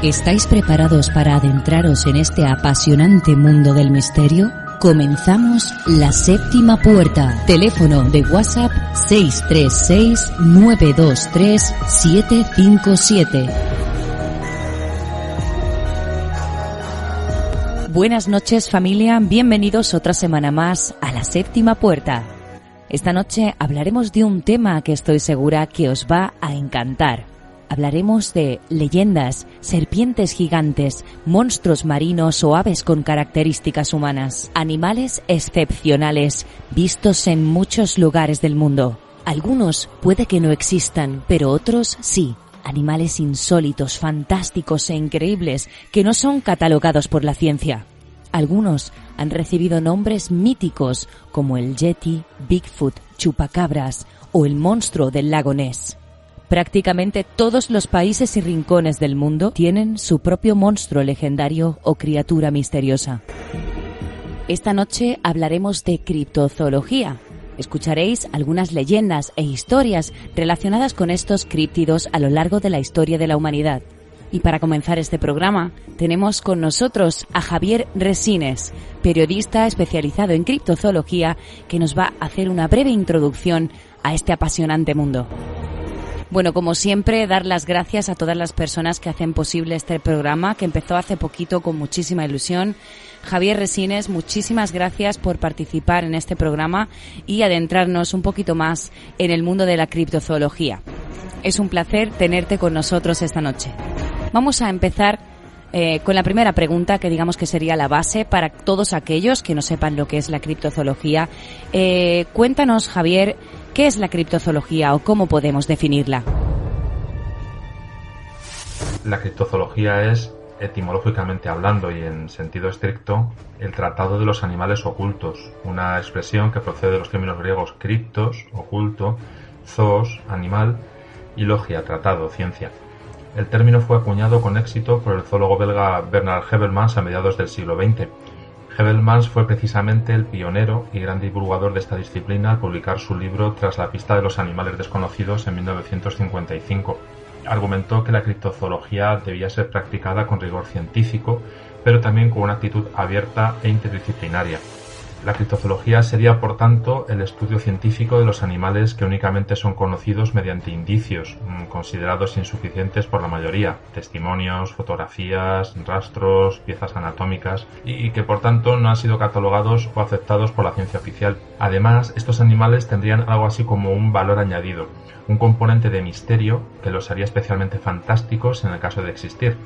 ¿Estáis preparados para adentraros en este apasionante mundo del misterio? Comenzamos La Séptima Puerta. Teléfono de WhatsApp 636-923-757. Buenas noches, familia. Bienvenidos otra semana más a La Séptima Puerta. Esta noche hablaremos de un tema que estoy segura que os va a encantar. Hablaremos de leyendas, serpientes gigantes, monstruos marinos o aves con características humanas. Animales excepcionales, vistos en muchos lugares del mundo. Algunos puede que no existan, pero otros sí. Animales insólitos, fantásticos e increíbles que no son catalogados por la ciencia. Algunos han recibido nombres míticos como el Yeti, Bigfoot, Chupacabras o el monstruo del lago Ness. Prácticamente todos los países y rincones del mundo tienen su propio monstruo legendario o criatura misteriosa. Esta noche hablaremos de criptozoología. Escucharéis algunas leyendas e historias relacionadas con estos críptidos a lo largo de la historia de la humanidad. Y para comenzar este programa, tenemos con nosotros a Javier Resines, periodista especializado en criptozoología, que nos va a hacer una breve introducción a este apasionante mundo. Bueno, como siempre, dar las gracias a todas las personas que hacen posible este programa, que empezó hace poquito con muchísima ilusión. Javier Resines, muchísimas gracias por participar en este programa y adentrarnos un poquito más en el mundo de la criptozoología. Es un placer tenerte con nosotros esta noche. Vamos a empezar con la primera pregunta, que digamos que sería la base para todos aquellos que no sepan lo que es la criptozoología. Cuéntanos, Javier, ¿qué es la criptozoología o cómo podemos definirla? La criptozoología es, etimológicamente hablando y en sentido estricto, el tratado de los animales ocultos, una expresión que procede de los términos griegos criptos, oculto, zoos, animal, y logia, tratado, ciencia. El término fue acuñado con éxito por el zoólogo belga Bernard Havelmans a mediados del siglo XX. Havelmans fue precisamente el pionero y gran divulgador de esta disciplina al publicar su libro Tras la pista de los animales desconocidos en 1955. Argumentó que la criptozoología debía ser practicada con rigor científico, pero también con una actitud abierta e interdisciplinaria. La criptozoología sería, por tanto, el estudio científico de los animales que únicamente son conocidos mediante indicios, considerados insuficientes por la mayoría, testimonios, fotografías, rastros, piezas anatómicas, y que por tanto no han sido catalogados o aceptados por la ciencia oficial. Además, estos animales tendrían algo así como un valor añadido, un componente de misterio que los haría especialmente fantásticos en el caso de existir.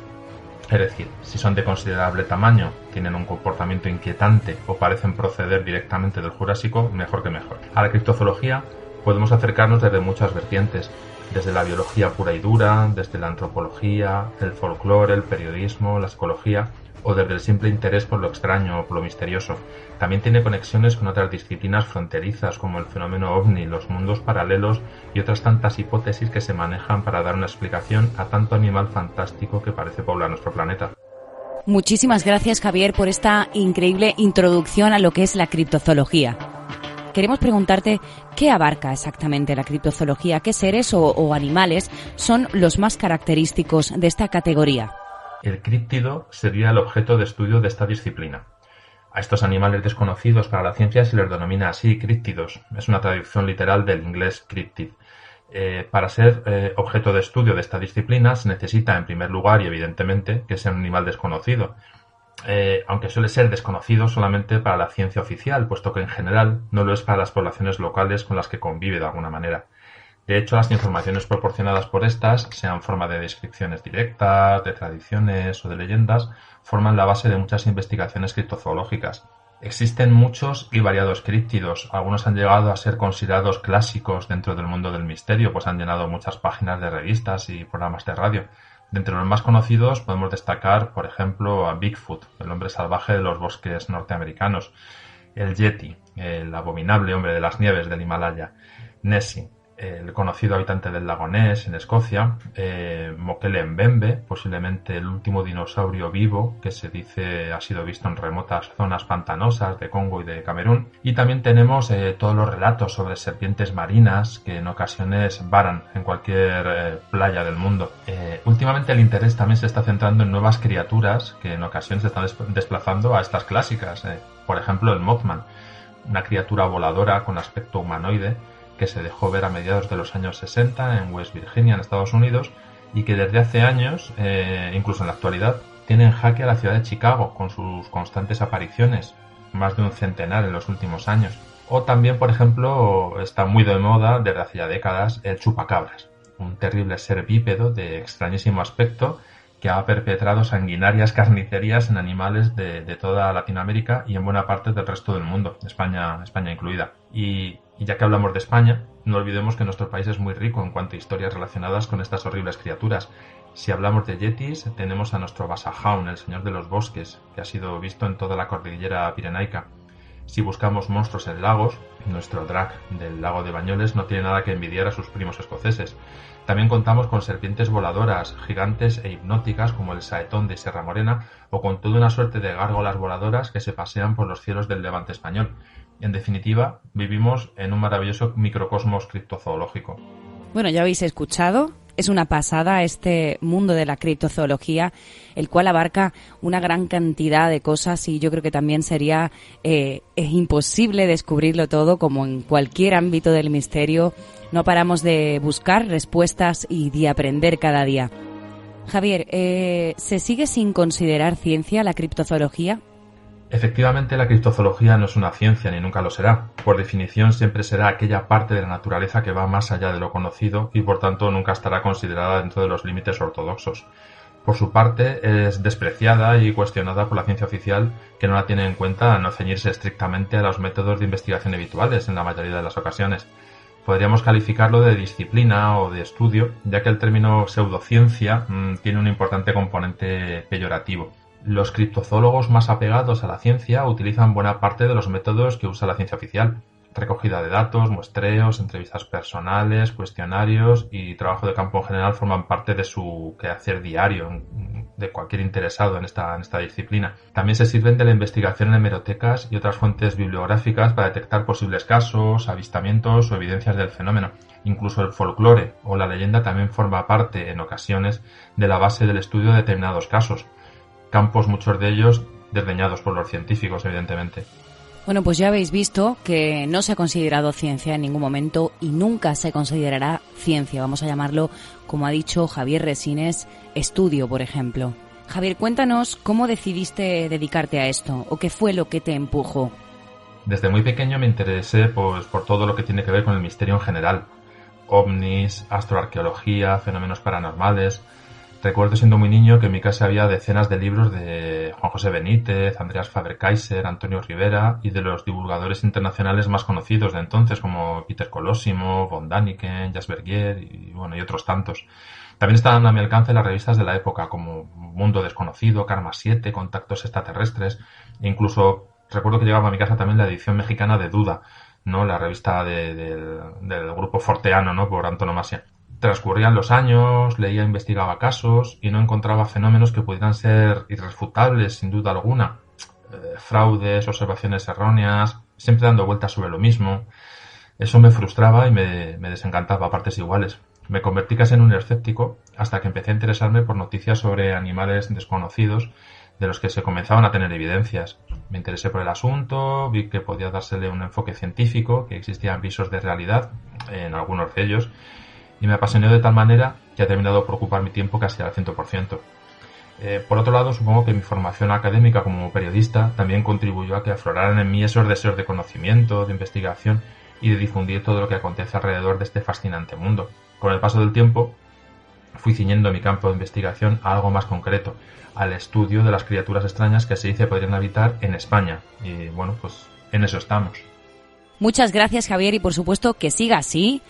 Es decir, si son de considerable tamaño, tienen un comportamiento inquietante o parecen proceder directamente del Jurásico, mejor que mejor. A la criptozoología podemos acercarnos desde muchas vertientes, desde la biología pura y dura, desde la antropología, el folclore, el periodismo, la psicología, o desde el simple interés por lo extraño o por lo misterioso. También tiene conexiones con otras disciplinas fronterizas como el fenómeno ovni, los mundos paralelos y otras tantas hipótesis que se manejan para dar una explicación a tanto animal fantástico que parece poblar nuestro planeta. Muchísimas gracias, Javier, por esta increíble introducción a lo que es la criptozoología. Queremos preguntarte qué abarca exactamente la criptozoología, qué seres o animales son los más característicos de esta categoría. El críptido sería el objeto de estudio de esta disciplina. A estos animales desconocidos para la ciencia se les denomina así críptidos. Es una traducción literal del inglés cryptid. Para ser objeto de estudio de esta disciplina se necesita, en primer lugar y evidentemente, que sea un animal desconocido. Aunque suele ser desconocido solamente para la ciencia oficial, puesto que en general no lo es para las poblaciones locales con las que convive de alguna manera. De hecho, las informaciones proporcionadas por estas, sean en forma de descripciones directas, de tradiciones o de leyendas, forman la base de muchas investigaciones criptozoológicas. Existen muchos y variados críptidos. Algunos han llegado a ser considerados clásicos dentro del mundo del misterio, pues han llenado muchas páginas de revistas y programas de radio. De entre los más conocidos podemos destacar, por ejemplo, a Bigfoot, el hombre salvaje de los bosques norteamericanos, el Yeti, el abominable hombre de las nieves del Himalaya, Nessie, el conocido habitante del lago Ness en Escocia, Mokele Mbembe, posiblemente el último dinosaurio vivo que se dice ha sido visto en remotas zonas pantanosas de Congo y de Camerún. Y también tenemos todos los relatos sobre serpientes marinas que en ocasiones varan en cualquier playa del mundo. Últimamente el interés también se está centrando en nuevas criaturas que en ocasiones se están desplazando a estas clásicas. Por ejemplo, el Mothman, una criatura voladora con aspecto humanoide que se dejó ver a mediados de los años 60 en West Virginia, en Estados Unidos, y que desde hace años, incluso en la actualidad, tiene en jaque a la ciudad de Chicago con sus constantes apariciones, más de un centenar en los últimos años. O también, por ejemplo, está muy de moda desde hace ya décadas el chupacabras, un terrible ser bípedo de extrañísimo aspecto que ha perpetrado sanguinarias carnicerías en animales de toda Latinoamérica y en buena parte del resto del mundo, España incluida. Y ya que hablamos de España, no olvidemos que nuestro país es muy rico en cuanto a historias relacionadas con estas horribles criaturas. Si hablamos de yetis, tenemos a nuestro Basajaun, el señor de los bosques, que ha sido visto en toda la cordillera pirenaica. Si buscamos monstruos en lagos, nuestro Drac del lago de Bañoles no tiene nada que envidiar a sus primos escoceses. También contamos con serpientes voladoras, gigantes e hipnóticas como el saetón de Sierra Morena o con toda una suerte de gárgolas voladoras que se pasean por los cielos del Levante español. En definitiva, vivimos en un maravilloso microcosmos criptozoológico. Bueno, ya habéis escuchado, es una pasada este mundo de la criptozoología, el cual abarca una gran cantidad de cosas y yo creo que también sería imposible descubrirlo todo, como en cualquier ámbito del misterio. No paramos de buscar respuestas y de aprender cada día. Javier, ¿se sigue sin considerar ciencia la criptozoología? Efectivamente, la criptozoología no es una ciencia ni nunca lo será. Por definición, siempre será aquella parte de la naturaleza que va más allá de lo conocido y, por tanto, nunca estará considerada dentro de los límites ortodoxos. Por su parte, es despreciada y cuestionada por la ciencia oficial, que no la tiene en cuenta a no ceñirse estrictamente a los métodos de investigación habituales en la mayoría de las ocasiones. Podríamos calificarlo de disciplina o de estudio, ya que el término pseudociencia tiene un importante componente peyorativo. Los criptozoólogos más apegados a la ciencia utilizan buena parte de los métodos que usa la ciencia oficial. Recogida de datos, muestreos, entrevistas personales, cuestionarios y trabajo de campo en general forman parte de su quehacer diario de cualquier interesado en esta disciplina. También se sirven de la investigación en hemerotecas y otras fuentes bibliográficas para detectar posibles casos, avistamientos o evidencias del fenómeno. Incluso el folclore o la leyenda también forma parte, en ocasiones, de la base del estudio de determinados casos. Campos, muchos de ellos, desdeñados por los científicos, evidentemente. Bueno, pues ya habéis visto que no se ha considerado ciencia en ningún momento y nunca se considerará ciencia. Vamos a llamarlo, como ha dicho Javier Resines, estudio, por ejemplo. Javier, cuéntanos cómo decidiste dedicarte a esto o qué fue lo que te empujó. Desde muy pequeño me interesé por todo lo que tiene que ver con el misterio en general. Ovnis, astroarqueología, fenómenos paranormales. Recuerdo siendo muy niño que en mi casa había decenas de libros de Juan José Benítez, Andreas Faber-Kaiser, Antonio Rivera y de los divulgadores internacionales más conocidos de entonces como Peter Colosimo, von Daniken, Jasper Gier y otros tantos. También estaban a mi alcance las revistas de la época como Mundo Desconocido, Karma 7, Contactos Extraterrestres e incluso recuerdo que llegaba a mi casa también la edición mexicana de Duda, ¿no? La revista del grupo forteano, ¿no? Por antonomasia. Transcurrían los años, leía e investigaba casos y no encontraba fenómenos que pudieran ser irrefutables sin duda alguna. Fraudes, observaciones erróneas, siempre dando vueltas sobre lo mismo. Eso me frustraba y me desencantaba a partes iguales. Me convertí casi en un escéptico hasta que empecé a interesarme por noticias sobre animales desconocidos de los que se comenzaban a tener evidencias. Me interesé por el asunto, vi que podía dársele un enfoque científico, que existían visos de realidad en algunos de ellos, y me apasionó de tal manera que ha terminado por ocupar mi tiempo casi al 100%. Por otro lado, supongo que mi formación académica como periodista también contribuyó a que afloraran en mí esos deseos de conocimiento, de investigación y de difundir todo lo que acontece alrededor de este fascinante mundo. Con el paso del tiempo, fui ciñendo mi campo de investigación a algo más concreto, al estudio de las criaturas extrañas que se dice podrían habitar en España. Y bueno, pues en eso estamos. Muchas gracias, Javier, y por supuesto que siga así.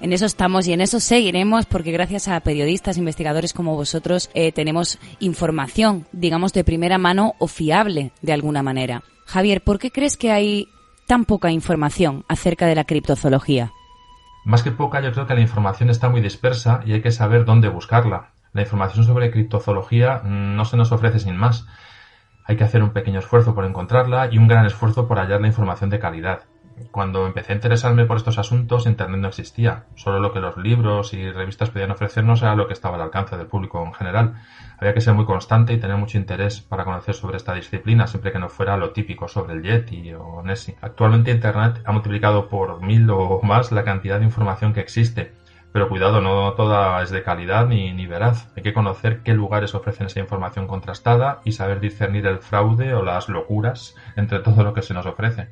En eso estamos y en eso seguiremos, porque gracias a periodistas, investigadores como vosotros tenemos información, digamos, de primera mano o fiable de alguna manera. Javier, ¿por qué crees que hay tan poca información acerca de la criptozoología? Más que poca, yo creo que la información está muy dispersa y hay que saber dónde buscarla. La información sobre criptozoología no se nos ofrece sin más. Hay que hacer un pequeño esfuerzo por encontrarla y un gran esfuerzo por hallar la información de calidad. Cuando empecé a interesarme por estos asuntos, Internet no existía. Solo lo que los libros y revistas podían ofrecernos era lo que estaba al alcance del público en general. Había que ser muy constante y tener mucho interés para conocer sobre esta disciplina, siempre que no fuera lo típico sobre el Yeti o Nessie. Actualmente Internet ha multiplicado por 1000 o más la cantidad de información que existe. Pero cuidado, no toda es de calidad ni veraz. Hay que conocer qué lugares ofrecen esa información contrastada y saber discernir el fraude o las locuras entre todo lo que se nos ofrece.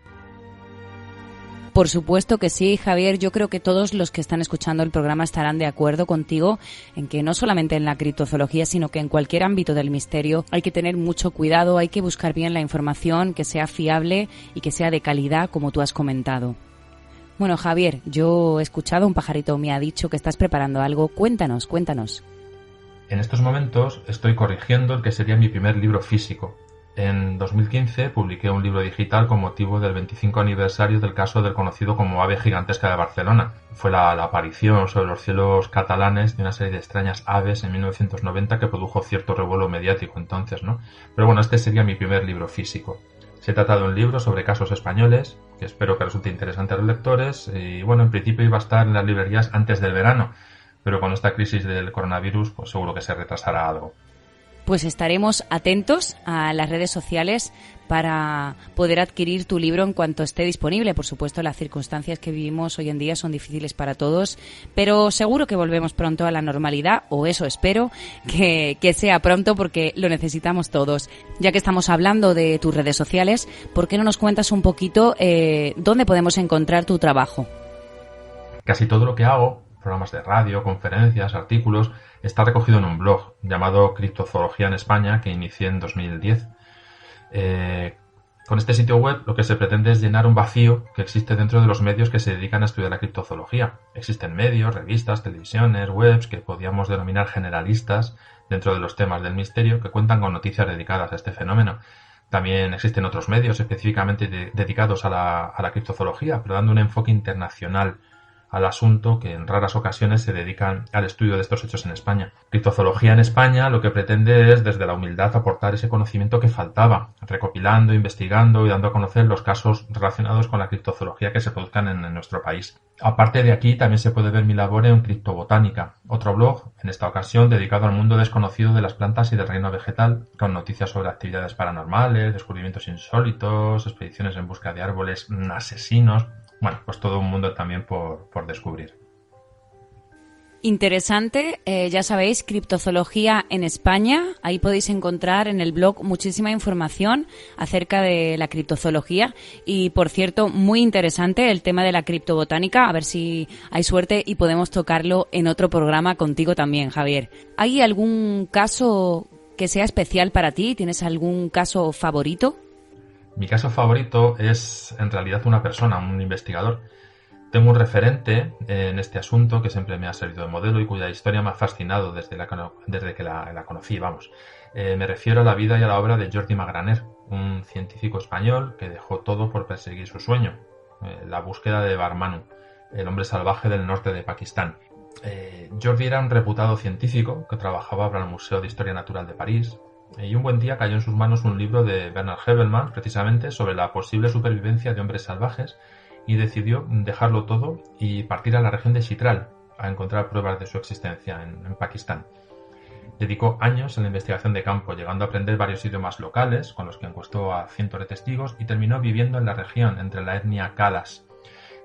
Por supuesto que sí, Javier. Yo creo que todos los que están escuchando el programa estarán de acuerdo contigo en que no solamente en la criptozoología, sino que en cualquier ámbito del misterio hay que tener mucho cuidado, hay que buscar bien la información, que sea fiable y que sea de calidad, como tú has comentado. Bueno, Javier, yo he escuchado, un pajarito me ha dicho que estás preparando algo. Cuéntanos. En estos momentos estoy corrigiendo el que sería mi primer libro físico. En 2015 publiqué un libro digital con motivo del 25 aniversario del caso del conocido como ave gigantesca de Barcelona. Fue la aparición sobre los cielos catalanes de una serie de extrañas aves en 1990 que produjo cierto revuelo mediático entonces, ¿no? Pero bueno, este sería mi primer libro físico. Se trata de un libro sobre casos españoles, que espero que resulte interesante a los lectores, y bueno, en principio iba a estar en las librerías antes del verano, pero con esta crisis del coronavirus, pues seguro que se retrasará algo. Pues estaremos atentos a las redes sociales para poder adquirir tu libro en cuanto esté disponible. Por supuesto, las circunstancias que vivimos hoy en día son difíciles para todos, pero seguro que volvemos pronto a la normalidad, o eso espero, que sea pronto porque lo necesitamos todos. Ya que estamos hablando de tus redes sociales, ¿por qué no nos cuentas un poquito dónde podemos encontrar tu trabajo? Casi todo lo que hago, programas de radio, conferencias, artículos, está recogido en un blog llamado Criptozoología en España que inicié en 2010. Con este sitio web lo que se pretende es llenar un vacío que existe dentro de los medios que se dedican a estudiar la criptozoología. Existen medios, revistas, televisiones, webs que podríamos denominar generalistas dentro de los temas del misterio que cuentan con noticias dedicadas a este fenómeno. También existen otros medios específicamente dedicados a la criptozoología, pero dando un enfoque internacional al asunto que en raras ocasiones se dedican al estudio de estos hechos en España. Criptozoología en España lo que pretende es desde la humildad aportar ese conocimiento que faltaba, recopilando, investigando y dando a conocer los casos relacionados con la criptozoología que se produzcan en nuestro país. Aparte de aquí también se puede ver mi labor en Criptobotánica, otro blog, en esta ocasión dedicado al mundo desconocido de las plantas y del reino vegetal, con noticias sobre actividades paranormales, descubrimientos insólitos, expediciones en busca de árboles asesinos. Bueno, pues todo un mundo también por descubrir. Interesante, ya sabéis, Criptozoología en España. Ahí podéis encontrar en el blog muchísima información acerca de la criptozoología y, por cierto, muy interesante el tema de la criptobotánica. A ver si hay suerte y podemos tocarlo en otro programa contigo también, Javier. ¿Hay algún caso que sea especial para ti? ¿Tienes algún caso favorito? Mi caso favorito es en realidad una persona, un investigador. Tengo un referente en este asunto que siempre me ha servido de modelo y cuya historia me ha fascinado desde que la conocí, vamos. Me refiero a la vida y a la obra de Jordi Magraner, un científico español que dejó todo por perseguir su sueño, la búsqueda de Barmanu, el hombre salvaje del norte de Pakistán. Jordi era un reputado científico que trabajaba para el Museo de Historia Natural de París, y un buen día cayó en sus manos un libro de Bernard Hebelman, precisamente sobre la posible supervivencia de hombres salvajes, y decidió dejarlo todo y partir a la región de Chitral a encontrar pruebas de su existencia en Pakistán. Dedicó años en la investigación de campo, llegando a aprender varios idiomas locales, con los que encuestó a cientos de testigos, y terminó viviendo en la región, entre la etnia Kalas.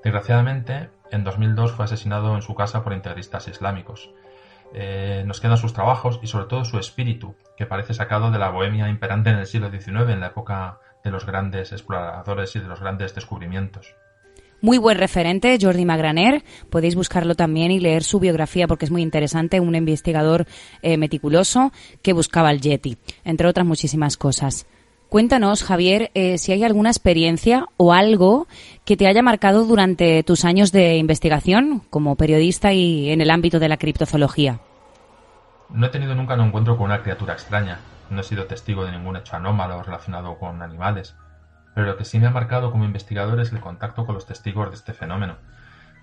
Desgraciadamente, en 2002 fue asesinado en su casa por integristas islámicos. Nos quedan sus trabajos y sobre todo su espíritu, que parece sacado de la bohemia imperante en el siglo XIX, en la época de los grandes exploradores y de los grandes descubrimientos. Muy buen referente, Jordi Magraner. Podéis buscarlo también y leer su biografía porque es muy interesante. Un investigador meticuloso que buscaba el Yeti, entre otras muchísimas cosas. Cuéntanos, Javier, si hay alguna experiencia o algo que te haya marcado durante tus años de investigación como periodista y en el ámbito de la criptozoología. No he tenido nunca un encuentro con una criatura extraña. No he sido testigo de ningún hecho anómalo relacionado con animales. Pero lo que sí me ha marcado como investigador es el contacto con los testigos de este fenómeno.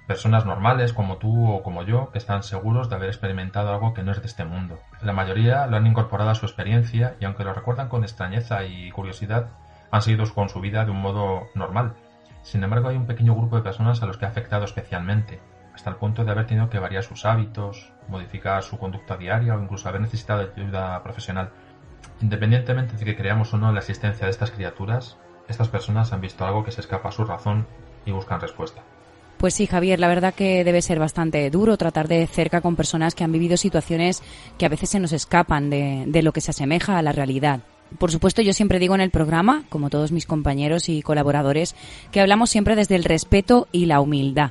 Personas normales como tú o como yo que están seguros de haber experimentado algo que no es de este mundo. La mayoría lo han incorporado a su experiencia y aunque lo recuerdan con extrañeza y curiosidad, han seguido con su vida de un modo normal. Sin embargo, hay un pequeño grupo de personas a los que ha afectado especialmente, hasta el punto de haber tenido que variar sus hábitos, modificar su conducta diaria o incluso haber necesitado ayuda profesional. Independientemente de que creamos o no en la existencia de estas criaturas, estas personas han visto algo que se escapa a su razón y buscan respuesta. Pues sí, Javier, la verdad que debe ser bastante duro tratar de cerca con personas que han vivido situaciones que a veces se nos escapan de lo que se asemeja a la realidad. Por supuesto, yo siempre digo en el programa, como todos mis compañeros y colaboradores, que hablamos siempre desde el respeto y la humildad.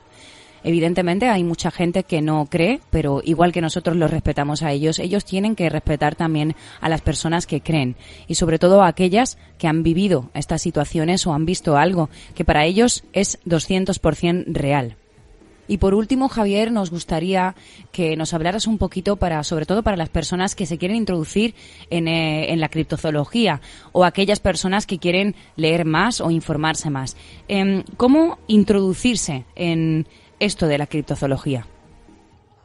Evidentemente hay mucha gente que no cree, pero igual que nosotros los respetamos a ellos, ellos tienen que respetar también a las personas que creen y sobre todo a aquellas que han vivido estas situaciones o han visto algo que para ellos es 200% real. Y por último, Javier, nos gustaría que nos hablaras un poquito sobre todo para las personas que se quieren introducir en la criptozoología o aquellas personas que quieren leer más o informarse más. ¿Cómo introducirse en esto de la criptozoología?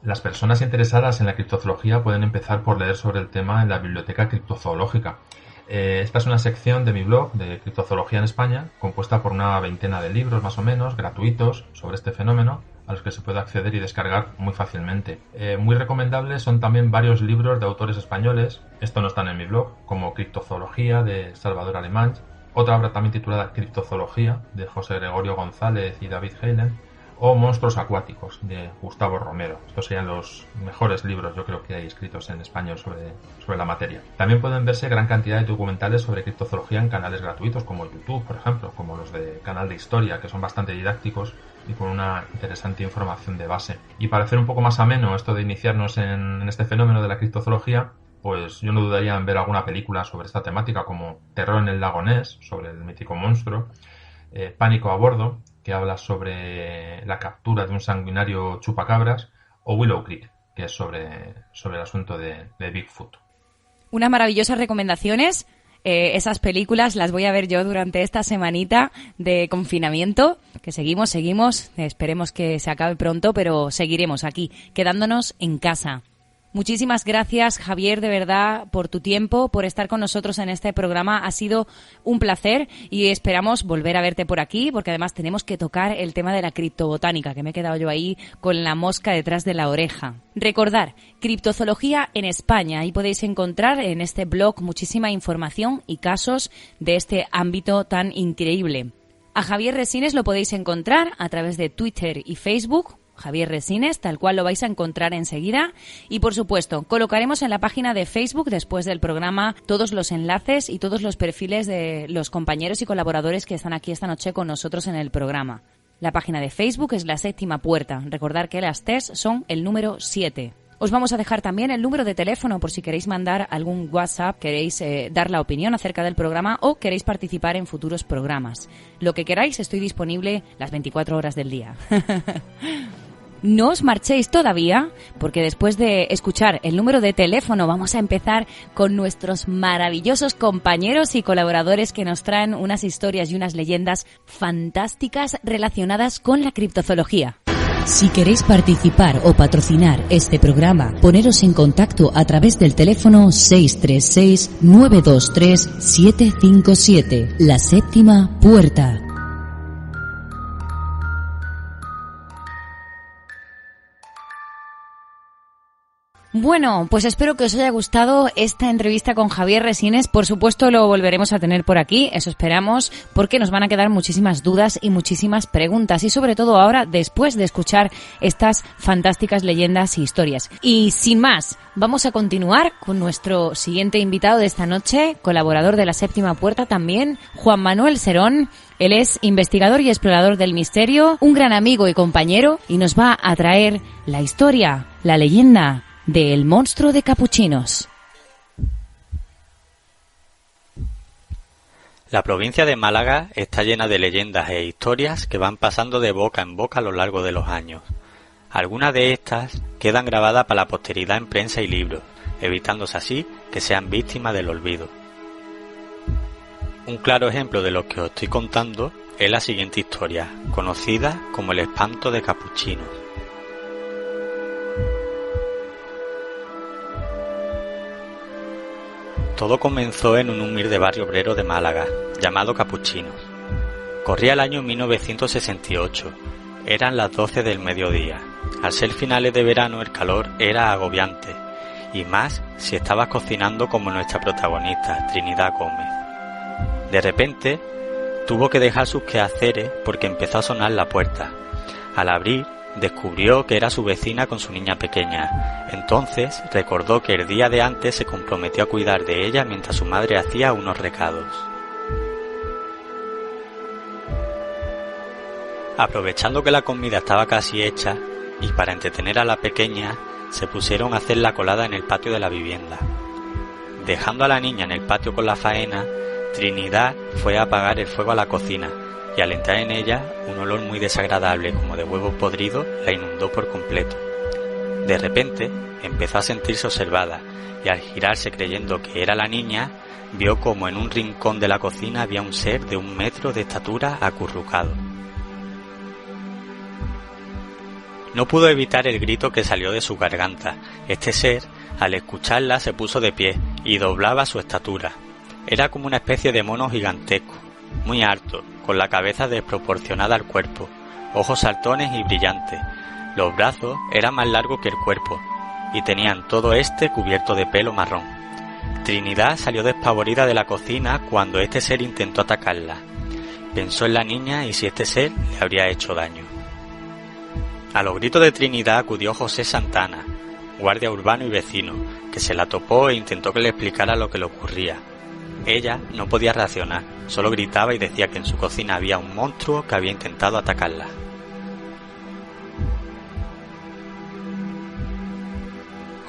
Las personas interesadas en la criptozoología pueden empezar por leer sobre el tema en la Biblioteca Criptozoológica. Esta es una sección de mi blog de Criptozoología en España, compuesta por una veintena de libros más o menos, gratuitos, sobre este fenómeno, a los que se puede acceder y descargar muy fácilmente. Muy recomendables son también varios libros de autores españoles, estos no están en mi blog, como Criptozoología de Salvador Alemán, otra obra también titulada Criptozoología de José Gregorio González y David Heylen, o Monstruos acuáticos de Gustavo Romero. Estos serían los mejores libros, yo creo, que hay escritos en español sobre la materia. También pueden verse gran cantidad de documentales sobre criptozoología en canales gratuitos como YouTube, por ejemplo, como los de Canal de Historia, que son bastante didácticos y con una interesante información de base. Y para hacer un poco más ameno esto de iniciarnos en este fenómeno de la criptozoología, pues yo no dudaría en ver alguna película sobre esta temática como Terror en el lago Ness, sobre el mítico monstruo, Pánico a bordo, que habla sobre la captura de un sanguinario chupacabras, o Willow Creek, que es sobre el asunto de Bigfoot. Unas maravillosas recomendaciones. Esas películas las voy a ver yo durante esta semanita de confinamiento, que seguimos, esperemos que se acabe pronto, pero seguiremos aquí, quedándonos en casa. Muchísimas gracias, Javier, de verdad, por tu tiempo, por estar con nosotros en este programa. Ha sido un placer y esperamos volver a verte por aquí, porque además tenemos que tocar el tema de la criptobotánica, que me he quedado yo ahí con la mosca detrás de la oreja. Recordar, Criptozoología en España. Ahí podéis encontrar en este blog muchísima información y casos de este ámbito tan increíble. A Javier Resines lo podéis encontrar a través de Twitter y Facebook, Javier Resines, tal cual lo vais a encontrar enseguida. Y por supuesto, colocaremos en la página de Facebook después del programa todos los enlaces y todos los perfiles de los compañeros y colaboradores que están aquí esta noche con nosotros en el programa. La página de Facebook es La Séptima Puerta. Recordad que las T's son el número 7. Os vamos a dejar también el número de teléfono por si queréis mandar algún WhatsApp, queréis dar la opinión acerca del programa o queréis participar en futuros programas. Lo que queráis, estoy disponible las 24 horas del día. No os marchéis todavía, porque después de escuchar el número de teléfono vamos a empezar con nuestros maravillosos compañeros y colaboradores que nos traen unas historias y unas leyendas fantásticas relacionadas con la criptozoología. Si queréis participar o patrocinar este programa, poneros en contacto a través del teléfono 636-923-757. La Séptima Puerta. Bueno, pues espero que os haya gustado esta entrevista con Javier Resines. Por supuesto lo volveremos a tener por aquí, eso esperamos, porque nos van a quedar muchísimas dudas y muchísimas preguntas. Y sobre todo ahora, después de escuchar estas fantásticas leyendas y historias. Y sin más, vamos a continuar con nuestro siguiente invitado de esta noche, colaborador de La Séptima Puerta también, Juan Manuel Serón. Él es investigador y explorador del misterio, un gran amigo y compañero, y nos va a traer la historia, la leyenda del monstruo de Capuchinos. La provincia de Málaga está llena de leyendas e historias que van pasando de boca en boca a lo largo de los años. Algunas de estas quedan grabadas para la posteridad en prensa y libros, evitándose así que sean víctimas del olvido. Un claro ejemplo de lo que os estoy contando es la siguiente historia, conocida como el espanto de capuchinos. Todo comenzó en un humilde barrio obrero de Málaga, llamado Capuchinos. Corría el año 1968, eran las 12 del mediodía. Al ser finales de verano el calor era agobiante, y más si estabas cocinando como nuestra protagonista, Trinidad Gómez. De repente, tuvo que dejar sus quehaceres porque empezó a sonar la puerta. Al abrir, descubrió que era su vecina con su niña pequeña. Entonces recordó que el día de antes se comprometió a cuidar de ella mientras su madre hacía unos recados. Aprovechando que la comida estaba casi hecha, y para entretener a la pequeña, se pusieron a hacer la colada en el patio de la vivienda. Dejando a la niña en el patio con la faena, Trinidad fue a apagar el fuego a la cocina, y al entrar en ella, un olor muy desagradable como de huevo podrido la inundó por completo. De repente, empezó a sentirse observada, y al girarse creyendo que era la niña, vio como en un rincón de la cocina había un ser de 1 metro de estatura acurrucado. No pudo evitar el grito que salió de su garganta. Este ser, al escucharla, se puso de pie y doblaba su estatura. Era como una especie de mono gigantesco, muy alto, con la cabeza desproporcionada al cuerpo, ojos saltones y brillantes. Los brazos eran más largos que el cuerpo, y tenían todo este cubierto de pelo marrón. Trinidad salió despavorida de la cocina cuando este ser intentó atacarla. Pensó en la niña y si este ser le habría hecho daño. A los gritos de Trinidad acudió José Santana, guardia urbano y vecino, que se la topó e intentó que le explicara lo que le ocurría. Ella no podía reaccionar, solo gritaba y decía que en su cocina había un monstruo que había intentado atacarla.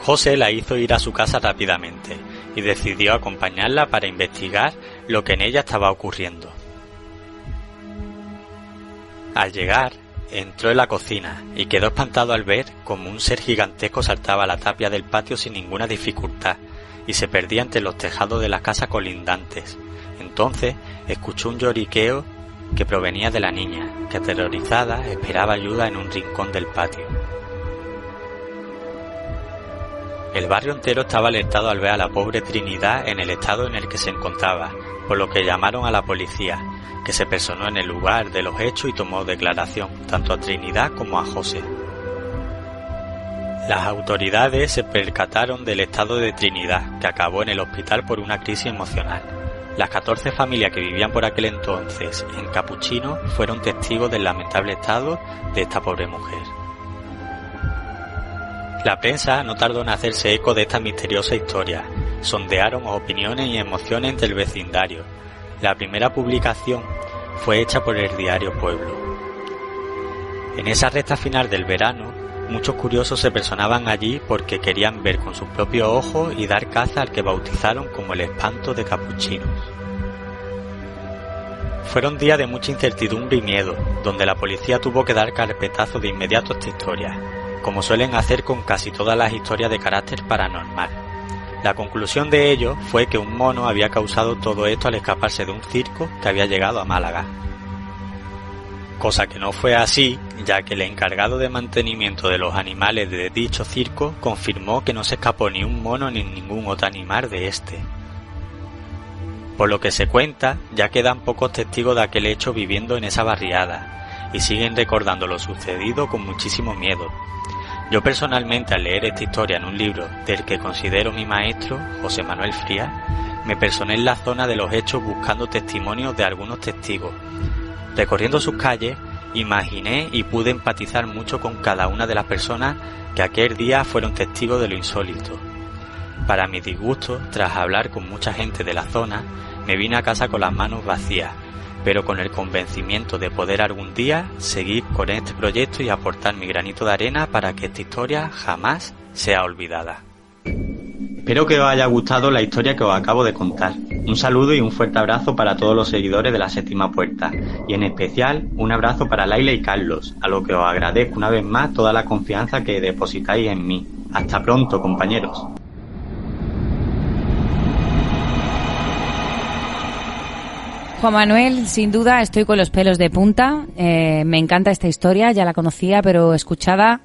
José la hizo ir a su casa rápidamente y decidió acompañarla para investigar lo que en ella estaba ocurriendo. Al llegar, entró en la cocina y quedó espantado al ver cómo un ser gigantesco saltaba a la tapia del patio sin ninguna dificultad y se perdía entre los tejados de las casas colindantes. Entonces escuchó un lloriqueo que provenía de la niña, que aterrorizada esperaba ayuda en un rincón del patio. El barrio entero estaba alertado al ver a la pobre Trinidad en el estado en el que se encontraba, por lo que llamaron a la policía, que se personó en el lugar de los hechos y tomó declaración, tanto a Trinidad como a José. Las autoridades se percataron del estado de Trinidad, que acabó en el hospital por una crisis emocional. Las 14 familias que vivían por aquel entonces en Capuchino fueron testigos del lamentable estado de esta pobre mujer. La prensa no tardó en hacerse eco de esta misteriosa historia. Sondearon opiniones y emociones entre el vecindario. La primera publicación fue hecha por el diario Pueblo. En esa recta final del verano, muchos curiosos se personaban allí porque querían ver con sus propios ojos y dar caza al que bautizaron como el espanto de Capuchinos. Fueron días de mucha incertidumbre y miedo, donde la policía tuvo que dar carpetazo de inmediato a esta historia, como suelen hacer con casi todas las historias de carácter paranormal. La conclusión de ello fue que un mono había causado todo esto al escaparse de un circo que había llegado a Málaga. Cosa que no fue así, ya que el encargado de mantenimiento de los animales de dicho circo confirmó que no se escapó ni un mono ni ningún otro animal de este. Por lo que se cuenta, ya quedan pocos testigos de aquel hecho viviendo en esa barriada, y siguen recordando lo sucedido con muchísimo miedo. Yo personalmente, al leer esta historia en un libro del que considero mi maestro, José Manuel Frías, me personé en la zona de los hechos buscando testimonios de algunos testigos. Recorriendo sus calles, imaginé y pude empatizar mucho con cada una de las personas que aquel día fueron testigos de lo insólito. Para mi disgusto, tras hablar con mucha gente de la zona, me vine a casa con las manos vacías, pero con el convencimiento de poder algún día seguir con este proyecto y aportar mi granito de arena para que esta historia jamás sea olvidada. Espero que os haya gustado la historia que os acabo de contar. Un saludo y un fuerte abrazo para todos los seguidores de la Séptima Puerta, y en especial un abrazo para Laila y Carlos, a lo que os agradezco una vez más toda la confianza que depositáis en mí. Hasta pronto, compañeros. Juan Manuel, sin duda estoy con los pelos de punta. Me encanta esta historia, ya la conocía, pero escuchada,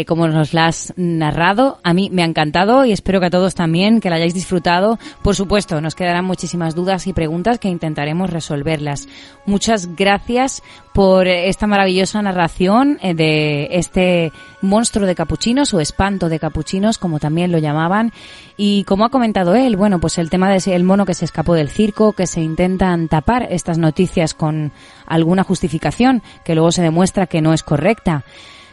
como nos la has narrado, a mí me ha encantado y espero que a todos también, que la hayáis disfrutado. Por supuesto, nos quedarán muchísimas dudas y preguntas que intentaremos resolverlas. Muchas gracias por esta maravillosa narración de este monstruo de capuchinos o espanto de capuchinos, como también lo llamaban. Y como ha comentado él, bueno, pues el tema del mono que se escapó del circo, que se intentan tapar estas noticias con alguna justificación que luego se demuestra que no es correcta.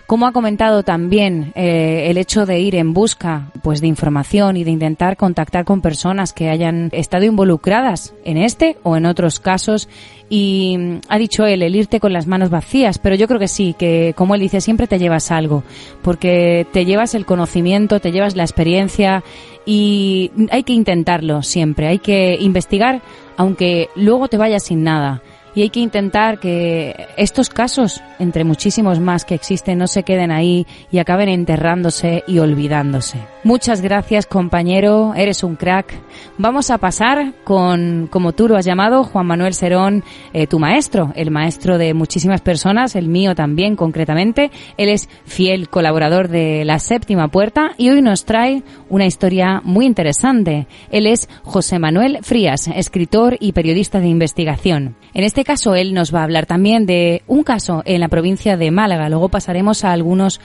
Como ha comentado también, el hecho de ir en busca pues de información y de intentar contactar con personas que hayan estado involucradas en este o en otros casos. Y ha dicho él, el irte con las manos vacías, pero yo creo que sí, que como él dice, siempre te llevas algo, porque te llevas el conocimiento, te llevas la experiencia y hay que intentarlo siempre, hay que investigar, aunque luego te vayas sin nada. Y hay que intentar que estos casos, entre muchísimos más que existen, no se queden ahí y acaben enterrándose y olvidándose. Muchas gracias, compañero, eres un crack. Vamos a pasar con, como tú lo has llamado, Juan Manuel Serón, tu maestro, el maestro de muchísimas personas, el mío también concretamente. Él es fiel colaborador de La Séptima Puerta y hoy nos trae una historia muy interesante. Él es José Manuel Frías, escritor y periodista de investigación. En este caso, él nos va a hablar también de un caso en la provincia de Málaga. Luego pasaremos a algunas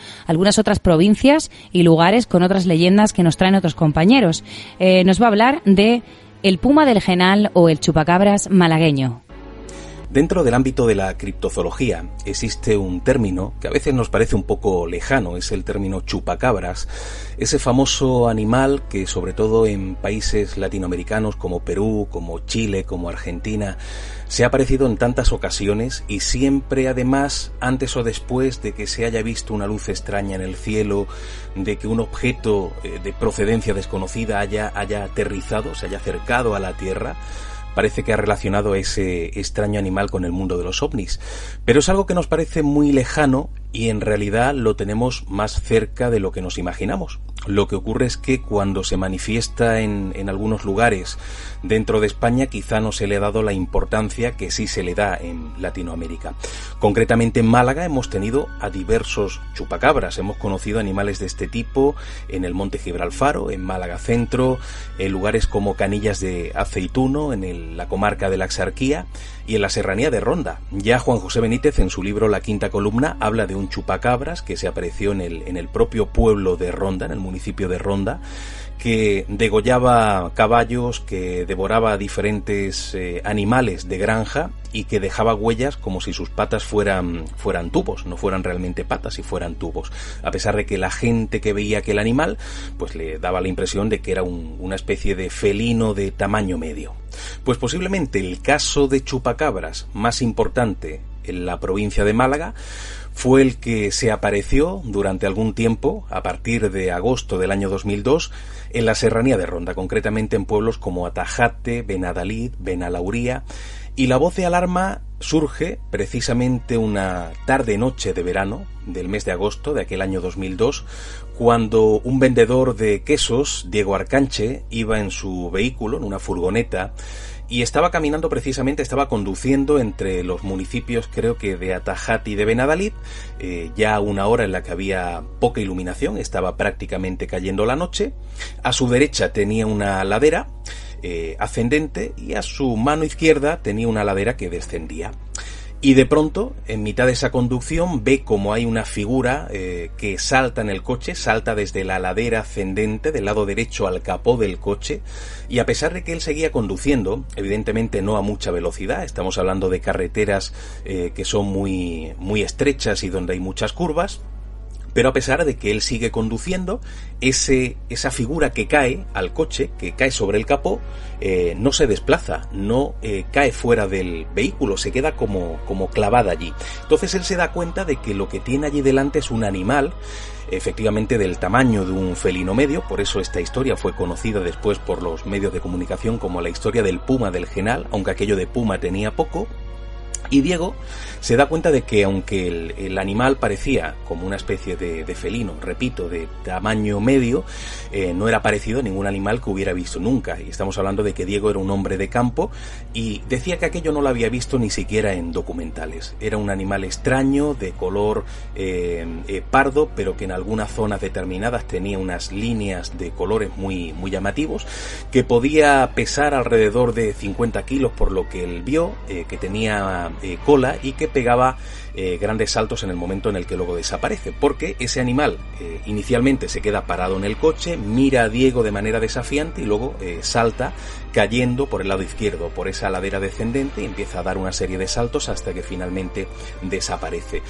otras provincias y lugares con otras leyendas que nos traen otros compañeros. Nos va a hablar de el puma del Genal o el chupacabras malagueño. Dentro del ámbito de la criptozoología existe un término que a veces nos parece un poco lejano, es el término chupacabras, ese famoso animal que sobre todo en países latinoamericanos como Perú, como Chile, como Argentina, se ha aparecido en tantas ocasiones y siempre además antes o después de que se haya visto una luz extraña en el cielo, de que un objeto de procedencia desconocida haya aterrizado, se haya acercado a la Tierra. Parece que ha relacionado a ese extraño animal con el mundo de los ovnis. Pero es algo que nos parece muy lejano y en realidad lo tenemos más cerca de lo que nos imaginamos. Lo que ocurre es que cuando se manifiesta en algunos lugares dentro de España quizá no se le ha dado la importancia que sí se le da en Latinoamérica. Concretamente en Málaga hemos tenido a diversos chupacabras, hemos conocido animales de este tipo en el Monte Gibralfaro, en Málaga Centro, en lugares como Canillas de Aceituno, en la comarca de la Axarquía y en la Serranía de Ronda. Ya Juan José Benítez en su libro La Quinta Columna habla de un chupacabras que se apareció en el propio pueblo de Ronda, en el municipio de Ronda, que degollaba caballos, que devoraba diferentes animales de granja y que dejaba huellas como si sus patas fueran tubos, no fueran realmente patas, si fueran tubos. A pesar de que la gente que veía aquel animal, pues le daba la impresión de que era una especie de felino de tamaño medio. Pues posiblemente el caso de chupacabras más importante en la provincia de Málaga fue el que se apareció durante algún tiempo, a partir de agosto del año 2002, en la Serranía de Ronda, concretamente en pueblos como Atajate, Benadalid, Benalauría, y la voz de alarma surge precisamente una tarde-noche de verano del mes de agosto de aquel año 2002, cuando un vendedor de quesos, Diego Arcanche, iba en su vehículo, en una furgoneta, y estaba caminando precisamente, estaba conduciendo entre los municipios, creo que de Atajate y de Benadalid, ya a una hora en la que había poca iluminación, estaba prácticamente cayendo la noche. A su derecha tenía una ladera ascendente y a su mano izquierda tenía una ladera que descendía. Y de pronto, en mitad de esa conducción, ve como hay una figura que salta en el coche, salta desde la ladera ascendente del lado derecho al capó del coche, y a pesar de que él seguía conduciendo, evidentemente no a mucha velocidad, estamos hablando de carreteras que son muy, muy estrechas y donde hay muchas curvas, pero a pesar de que él sigue conduciendo, esa figura que cae al coche, que cae sobre el capó, no se desplaza, no cae fuera del vehículo, se queda como clavada allí. Entonces él se da cuenta de que lo que tiene allí delante es un animal, efectivamente del tamaño de un felino medio, por eso esta historia fue conocida después por los medios de comunicación como la historia del puma del Genal, aunque aquello de puma tenía poco. Y Diego se da cuenta de que aunque el animal parecía como una especie de felino, repito, de tamaño medio, no era parecido a ningún animal que hubiera visto nunca. Y estamos hablando de que Diego era un hombre de campo y decía que aquello no lo había visto ni siquiera en documentales. Era un animal extraño, de color pardo, pero que en algunas zonas determinadas tenía unas líneas de colores muy, muy llamativos, que podía pesar alrededor de 50 kilos por lo que él vio, que tenía cola y que pegaba grandes saltos en el momento en el que luego desaparece, porque ese animal inicialmente se queda parado en el coche, mira a Diego de manera desafiante y luego salta cayendo por el lado izquierdo, por esa ladera descendente, y empieza a dar una serie de saltos hasta que finalmente desaparece.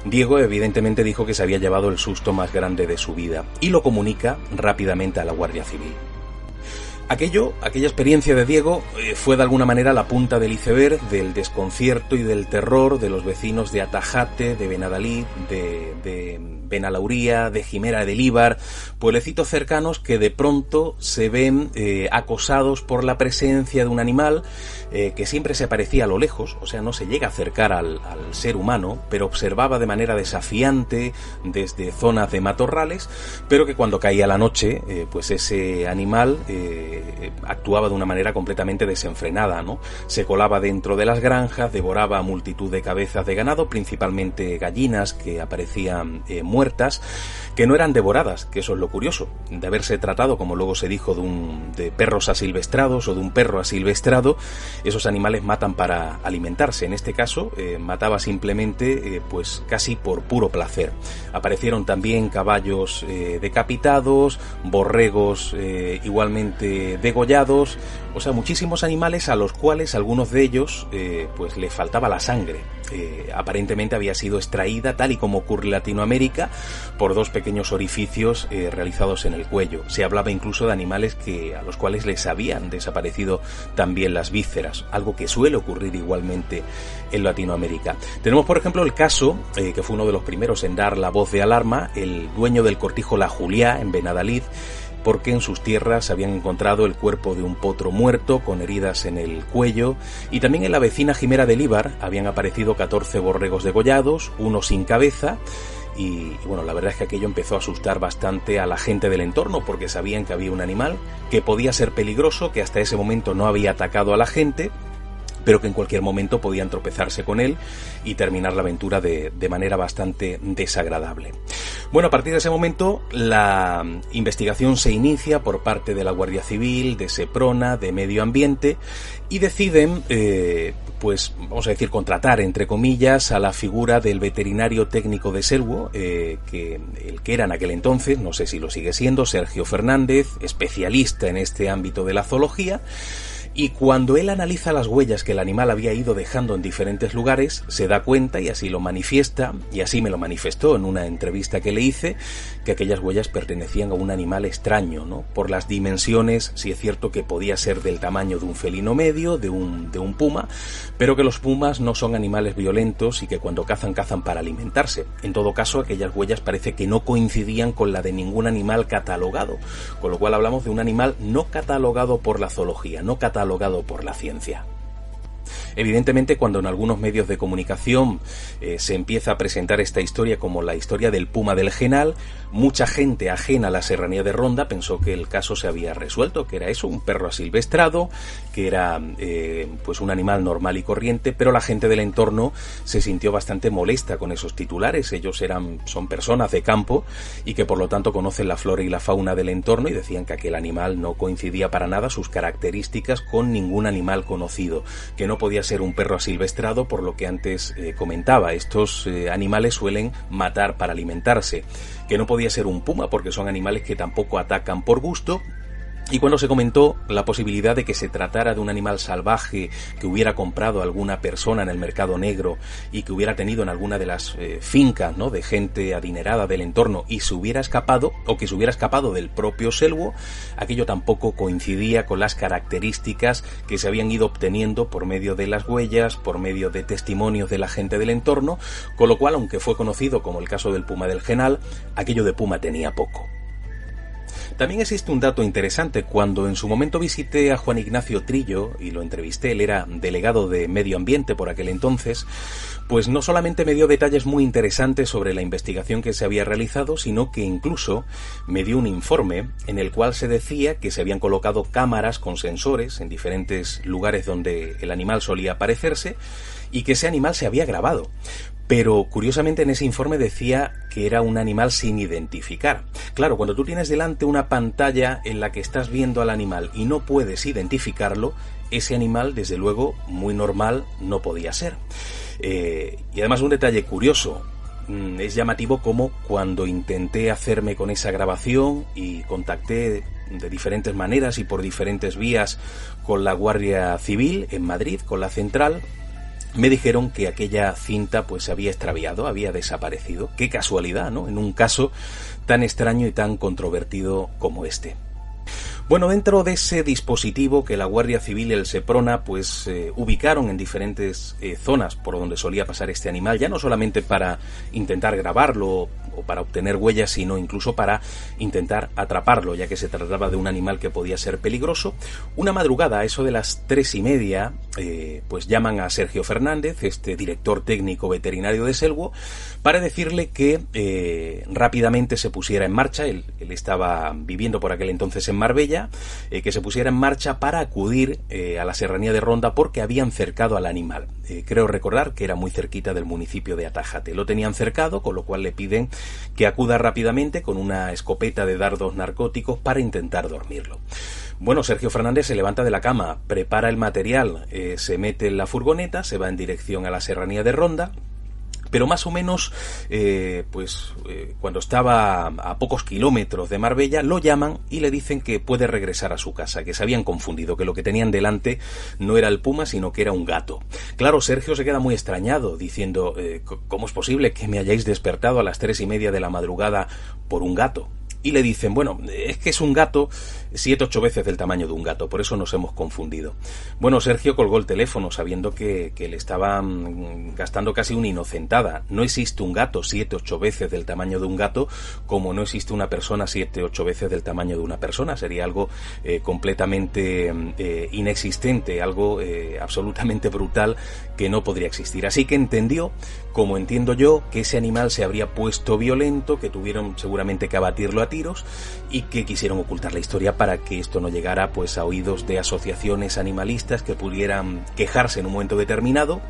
Diego evidentemente dijo que se había llevado el susto más grande de su vida y lo comunica rápidamente a la Guardia Civil. Aquella experiencia de Diego fue de alguna manera la punta del iceberg del desconcierto y del terror de los vecinos de Atajate, de Benadalid, de Benalauría, de Jimera de Líbar, pueblecitos cercanos que de pronto se ven acosados por la presencia de un animal que siempre se aparecía a lo lejos, o sea, no se llega a acercar al ser humano, pero observaba de manera desafiante desde zonas de matorrales, pero que cuando caía la noche, pues ese animal actuaba de una manera completamente desenfrenada, ¿no? Se colaba dentro de las granjas, devoraba a multitud de cabezas de ganado, principalmente gallinas que aparecían muertas, que no eran devoradas, que eso es lo curioso, de haberse tratado, como luego se dijo, de perros asilvestrados o de un perro asilvestrado. Esos animales matan para alimentarse. En este caso mataba simplemente pues casi por puro placer. Aparecieron también caballos decapitados, borregos igualmente degollados, o sea, muchísimos animales a los cuales algunos de ellos pues le faltaba la sangre. Aparentemente había sido extraída, tal y como ocurre en Latinoamérica, por dos pequeños orificios realizados en el cuello. Se hablaba incluso de animales a los cuales les habían desaparecido también las vísceras, algo que suele ocurrir igualmente en Latinoamérica. Tenemos, por ejemplo, el caso, que fue uno de los primeros en dar la voz de alarma, el dueño del cortijo La Juliá, en Benadalid, porque en sus tierras habían encontrado el cuerpo de un potro muerto con heridas en el cuello, y también en la vecina Jimera de Líbar habían aparecido 14 borregos degollados, uno sin cabeza. Y bueno, la verdad es que aquello empezó a asustar bastante a la gente del entorno, porque sabían que había un animal que podía ser peligroso, que hasta ese momento no había atacado a la gente, pero que en cualquier momento podían tropezarse con él y terminar la aventura de manera bastante desagradable. Bueno, a partir de ese momento la investigación se inicia por parte de la Guardia Civil, de Seprona, de Medio Ambiente, y deciden, pues vamos a decir, contratar, entre comillas, a la figura del veterinario técnico de Selwo, que era en aquel entonces, no sé si lo sigue siendo, Sergio Fernández, especialista en este ámbito de la zoología. Y cuando él analiza las huellas que el animal había ido dejando en diferentes lugares, se da cuenta, y así lo manifiesta, y así me lo manifestó en una entrevista que le hice, que aquellas huellas pertenecían a un animal extraño, ¿no? Por las dimensiones, sí es cierto que podía ser del tamaño de un felino medio, de un puma, pero que los pumas no son animales violentos y que cuando cazan para alimentarse. En todo caso, aquellas huellas parece que no coincidían con la de ningún animal catalogado, con lo cual hablamos de un animal no catalogado por la zoología, no catalogado por la ciencia. Evidentemente, cuando en algunos medios de comunicación se empieza a presentar esta historia como la historia del puma del Genal, mucha gente ajena a la serranía de Ronda pensó que el caso se había resuelto, que era eso, un perro asilvestrado, que era pues un animal normal y corriente, pero la gente del entorno se sintió bastante molesta con esos titulares. Ellos son personas de campo y que por lo tanto conocen la flora y la fauna del entorno, y decían que aquel animal no coincidía para nada sus características con ningún animal conocido, que no podía ser un perro asilvestrado, por lo que antes comentaba. Estos animales suelen matar para alimentarse, que no podía ser un puma porque son animales que tampoco atacan por gusto. Y cuando se comentó la posibilidad de que se tratara de un animal salvaje que hubiera comprado alguna persona en el mercado negro y que hubiera tenido en alguna de las fincas, ¿no?, de gente adinerada del entorno, y se hubiera escapado, o que se hubiera escapado del propio Selwo, aquello tampoco coincidía con las características que se habían ido obteniendo por medio de las huellas, por medio de testimonios de la gente del entorno, con lo cual, aunque fue conocido como el caso del puma del Genal, aquello de puma tenía poco. También existe un dato interesante. Cuando en su momento visité a Juan Ignacio Trillo y lo entrevisté, él era delegado de Medio Ambiente por aquel entonces, pues no solamente me dio detalles muy interesantes sobre la investigación que se había realizado, sino que incluso me dio un informe en el cual se decía que se habían colocado cámaras con sensores en diferentes lugares donde el animal solía aparecerse y que ese animal se había grabado. Pero curiosamente en ese informe decía que era un animal sin identificar. Claro, cuando tú tienes delante una pantalla en la que estás viendo al animal y no puedes identificarlo, ese animal, desde luego, muy normal no podía ser. Y además un detalle curioso, es llamativo como cuando intenté hacerme con esa grabación y contacté de diferentes maneras y por diferentes vías con la Guardia Civil en Madrid, con la central, me dijeron que aquella cinta pues se había extraviado, había desaparecido. Qué casualidad, ¿no? En un caso tan extraño y tan controvertido como este. Bueno, dentro de ese dispositivo que la Guardia Civil y el Seprona pues ubicaron en diferentes zonas por donde solía pasar este animal, ya no solamente para intentar grabarlo o para obtener huellas, sino incluso para intentar atraparlo, ya que se trataba de un animal que podía ser peligroso. Una madrugada, a eso de las 3:30, pues llaman a Sergio Fernández, este director técnico veterinario de Selwo, para decirle que rápidamente se pusiera en marcha. Él estaba viviendo por aquel entonces en Marbella, que se pusiera en marcha para acudir a la serranía de Ronda porque habían cercado al animal. Creo recordar que era muy cerquita del municipio de Atajate. Lo tenían cercado, con lo cual le piden que acuda rápidamente con una escopeta de dardos narcóticos para intentar dormirlo. Bueno, Sergio Fernández se levanta de la cama, prepara el material, se mete en la furgoneta, se va en dirección a la serranía de Ronda. Pero más o menos, cuando estaba a pocos kilómetros de Marbella, lo llaman y le dicen que puede regresar a su casa, que se habían confundido, que lo que tenían delante no era el puma, sino que era un gato. Claro, Sergio se queda muy extrañado, diciendo, ¿cómo es posible que me hayáis despertado a las 3:30 de la madrugada por un gato? Y le dicen, bueno, es que es un gato 7-8 veces del tamaño de un gato, por eso nos hemos confundido. Bueno, Sergio colgó el teléfono sabiendo que le estaban gastando casi una inocentada. No existe un gato 7-8 veces del tamaño de un gato, como no existe una persona 7-8 veces del tamaño de una persona. Sería algo completamente inexistente, algo absolutamente brutal que no podría existir. Así que entendió, como entiendo yo, que ese animal se habría puesto violento, que tuvieron seguramente que abatirlo a tiros y que quisieron ocultar la historia para que esto no llegara pues a oídos de asociaciones animalistas que pudieran quejarse en un momento determinado,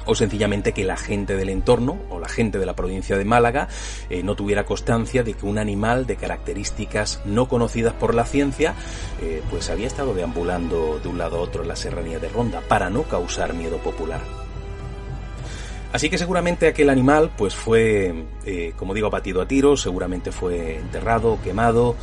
o sencillamente que la gente del entorno o la gente de la provincia de Málaga no tuviera constancia de que un animal de características no conocidas por la ciencia pues había estado deambulando de un lado a otro en la serranía de Ronda, para no causar miedo popular. Así que seguramente aquel animal pues fue, como digo, abatido a tiros, seguramente fue enterrado, quemado.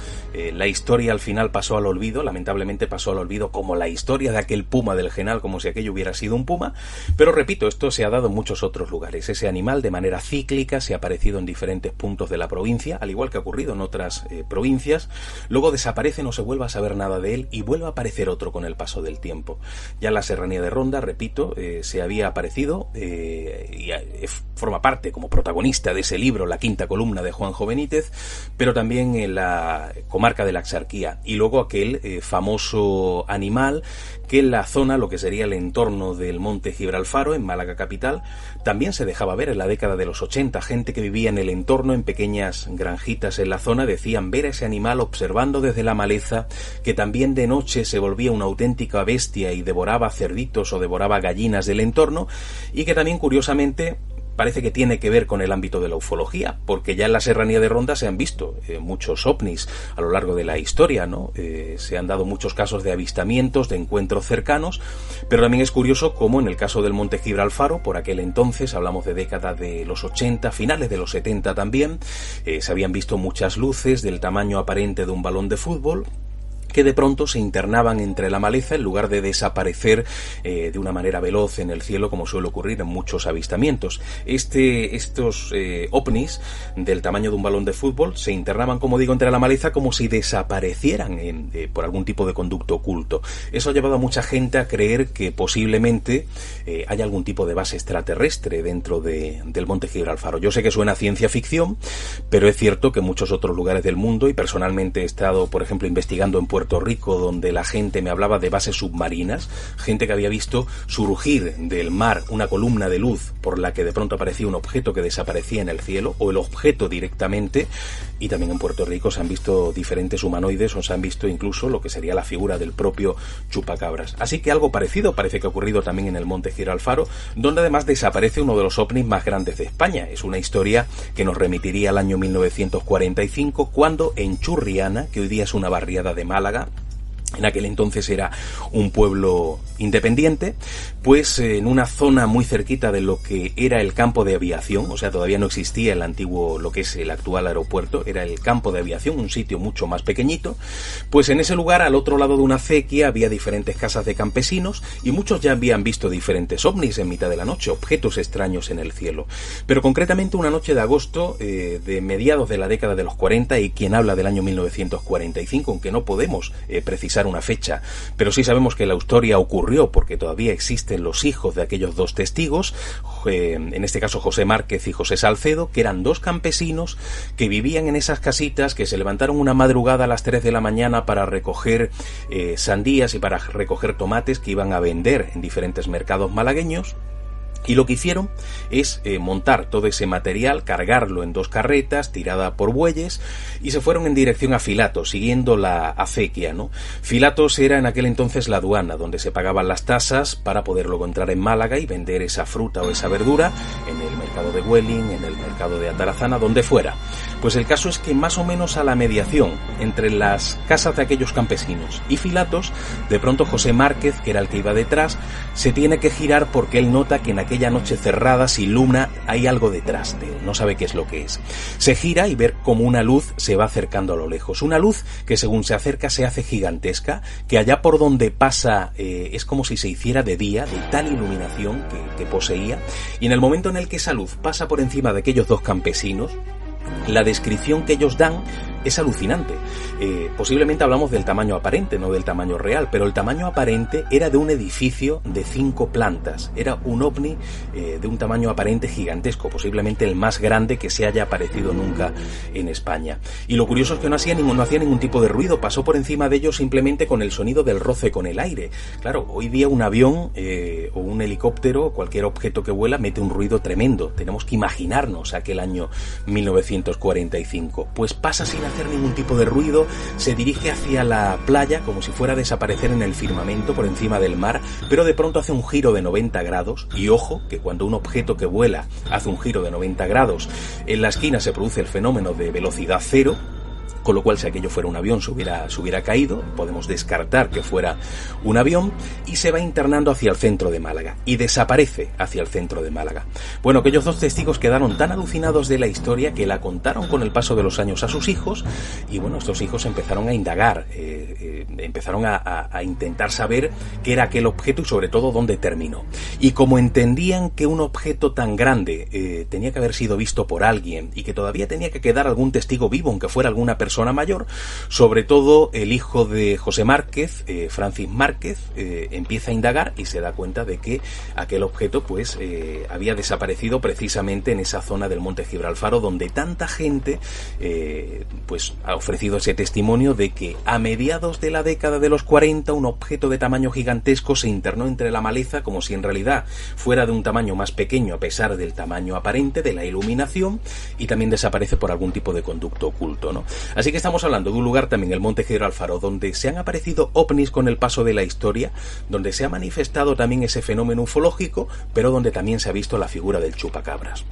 La historia al final pasó al olvido, lamentablemente pasó al olvido, como la historia de aquel puma del Genal, como si aquello hubiera sido un puma. Pero repito, esto se ha dado en muchos otros lugares. Ese animal de manera cíclica se ha aparecido en diferentes puntos de la provincia, al igual que ha ocurrido en otras provincias. Luego desaparece, no se vuelve a saber nada de él y vuelve a aparecer otro con el paso del tiempo. Ya en la serranía de Ronda, repito, se había aparecido y forma parte como protagonista de ese libro, La quinta columna de Juanjo Benítez, pero también en la comarca de la Axarquía. Y luego aquel famoso animal que en la zona, lo que sería el entorno del monte Gibralfaro, en Málaga capital, también se dejaba ver en la década de los 80. Gente que vivía en el entorno, en pequeñas granjitas en la zona, decían ver a ese animal observando desde la maleza, que también de noche se volvía una auténtica bestia y devoraba cerditos o devoraba gallinas del entorno, y que también, curiosamente, parece que tiene que ver con el ámbito de la ufología, porque ya en la serranía de Ronda se han visto muchos ovnis a lo largo de la historia, ¿no? Se han dado muchos casos de avistamientos, de encuentros cercanos, pero también es curioso como en el caso del monte Gibralfaro, por aquel entonces, hablamos de década de los 80, finales de los 70 también, se habían visto muchas luces del tamaño aparente de un balón de fútbol, que de pronto se internaban entre la maleza en lugar de desaparecer de una manera veloz en el cielo, como suele ocurrir en muchos avistamientos. Estos ovnis del tamaño de un balón de fútbol se internaban, como digo, entre la maleza como si desaparecieran por algún tipo de conducto oculto. Eso ha llevado a mucha gente a creer que posiblemente haya algún tipo de base extraterrestre dentro del Monte Gibralfaro. Yo sé que suena a ciencia ficción, pero es cierto que en muchos otros lugares del mundo, y personalmente he estado, por ejemplo, investigando en Puerto Rico, donde la gente me hablaba de bases submarinas, gente que había visto surgir del mar una columna de luz por la que de pronto aparecía un objeto que desaparecía en el cielo, o el objeto directamente. Y también en Puerto Rico se han visto diferentes humanoides, o se han visto incluso lo que sería la figura del propio chupacabras. Así que algo parecido parece que ha ocurrido también en el Monte Gibralfaro, donde además desaparece uno de los ovnis más grandes de España. Es una historia que nos remitiría al año 1945, cuando en Churriana, que hoy día es una barriada de Málaga, en aquel entonces era un pueblo independiente, pues en una zona muy cerquita de lo que era el campo de aviación, o sea, todavía no existía el antiguo, lo que es el actual aeropuerto, era el campo de aviación, un sitio mucho más pequeñito. Pues en ese lugar, al otro lado de una acequia, había diferentes casas de campesinos, y muchos ya habían visto diferentes ovnis en mitad de la noche, objetos extraños en el cielo. Pero concretamente una noche de agosto de mediados de la década de los 40, y quien habla del año 1945, aunque no podemos precisar una fecha, pero sí sabemos que la historia ocurrió porque todavía existen los hijos de aquellos dos testigos, en este caso José Márquez y José Salcedo, que eran dos campesinos que vivían en esas casitas, que se levantaron una madrugada a las 3 de la mañana para recoger sandías y para recoger tomates que iban a vender en diferentes mercados malagueños. Y lo que hicieron es montar todo ese material, cargarlo en 2 carretas, tirada por bueyes, y se fueron en dirección a Filatos, siguiendo la acequia, ¿no? Filatos era en aquel entonces la aduana, donde se pagaban las tasas para poder luego entrar en Málaga y vender esa fruta o esa verdura en el mercado de Huelin, en el mercado de Atarazana, donde fuera. Pues el caso es que más o menos a la mediación entre las casas de aquellos campesinos y Filatos, de pronto José Márquez, que era el que iba detrás, se tiene que girar porque él nota que en aquella noche cerrada, sin luna, hay algo detrás de él, no sabe qué es lo que es. Se gira y ve como una luz se va acercando a lo lejos, una luz que según se acerca se hace gigantesca, que allá por donde pasa es como si se hiciera de día, de tal iluminación que poseía, y en el momento en el que esa luz pasa por encima de aquellos dos campesinos, la descripción que ellos dan es alucinante. Posiblemente hablamos del tamaño aparente, no del tamaño real, pero el tamaño aparente era de un edificio de 5 plantas. Era un ovni de un tamaño aparente gigantesco, posiblemente el más grande que se haya aparecido nunca en España. Y lo curioso es que no hacía ningún tipo de ruido, pasó por encima de ellos simplemente con el sonido del roce con el aire. Claro, hoy día un avión o un helicóptero, cualquier objeto que vuela, mete un ruido tremendo. Tenemos que imaginarnos aquel año 1945. Pues pasa sin hacer ningún tipo de ruido, se dirige hacia la playa como si fuera a desaparecer en el firmamento por encima del mar, pero de pronto hace un giro de 90 grados, y ojo, que cuando un objeto que vuela hace un giro de 90 grados, en la esquina se produce el fenómeno de velocidad cero, con lo cual si aquello fuera un avión se hubiera caído, podemos descartar que fuera un avión, y se va internando hacia el centro de Málaga, y desaparece hacia el centro de Málaga. Bueno, aquellos dos testigos quedaron tan alucinados de la historia que la contaron con el paso de los años a sus hijos, y bueno, estos hijos empezaron a indagar, empezaron a intentar saber qué era aquel objeto y sobre todo dónde terminó. Y como entendían que un objeto tan grande tenía que haber sido visto por alguien, y que todavía tenía que quedar algún testigo vivo, aunque fuera alguna persona mayor, sobre todo el hijo de José Márquez, Francis Márquez, empieza a indagar y se da cuenta de que aquel objeto pues había desaparecido precisamente en esa zona del Monte Gibralfaro, donde tanta gente pues ha ofrecido ese testimonio de que a mediados de la década de los 40 un objeto de tamaño gigantesco se internó entre la maleza como si en realidad fuera de un tamaño más pequeño a pesar del tamaño aparente de la iluminación, y también desaparece por algún tipo de conducto oculto, ¿no? Así que estamos hablando de un lugar también, el Monte Gibralfaro, donde se han aparecido ovnis con el paso de la historia, donde se ha manifestado también ese fenómeno ufológico, pero donde también se ha visto la figura del chupacabras.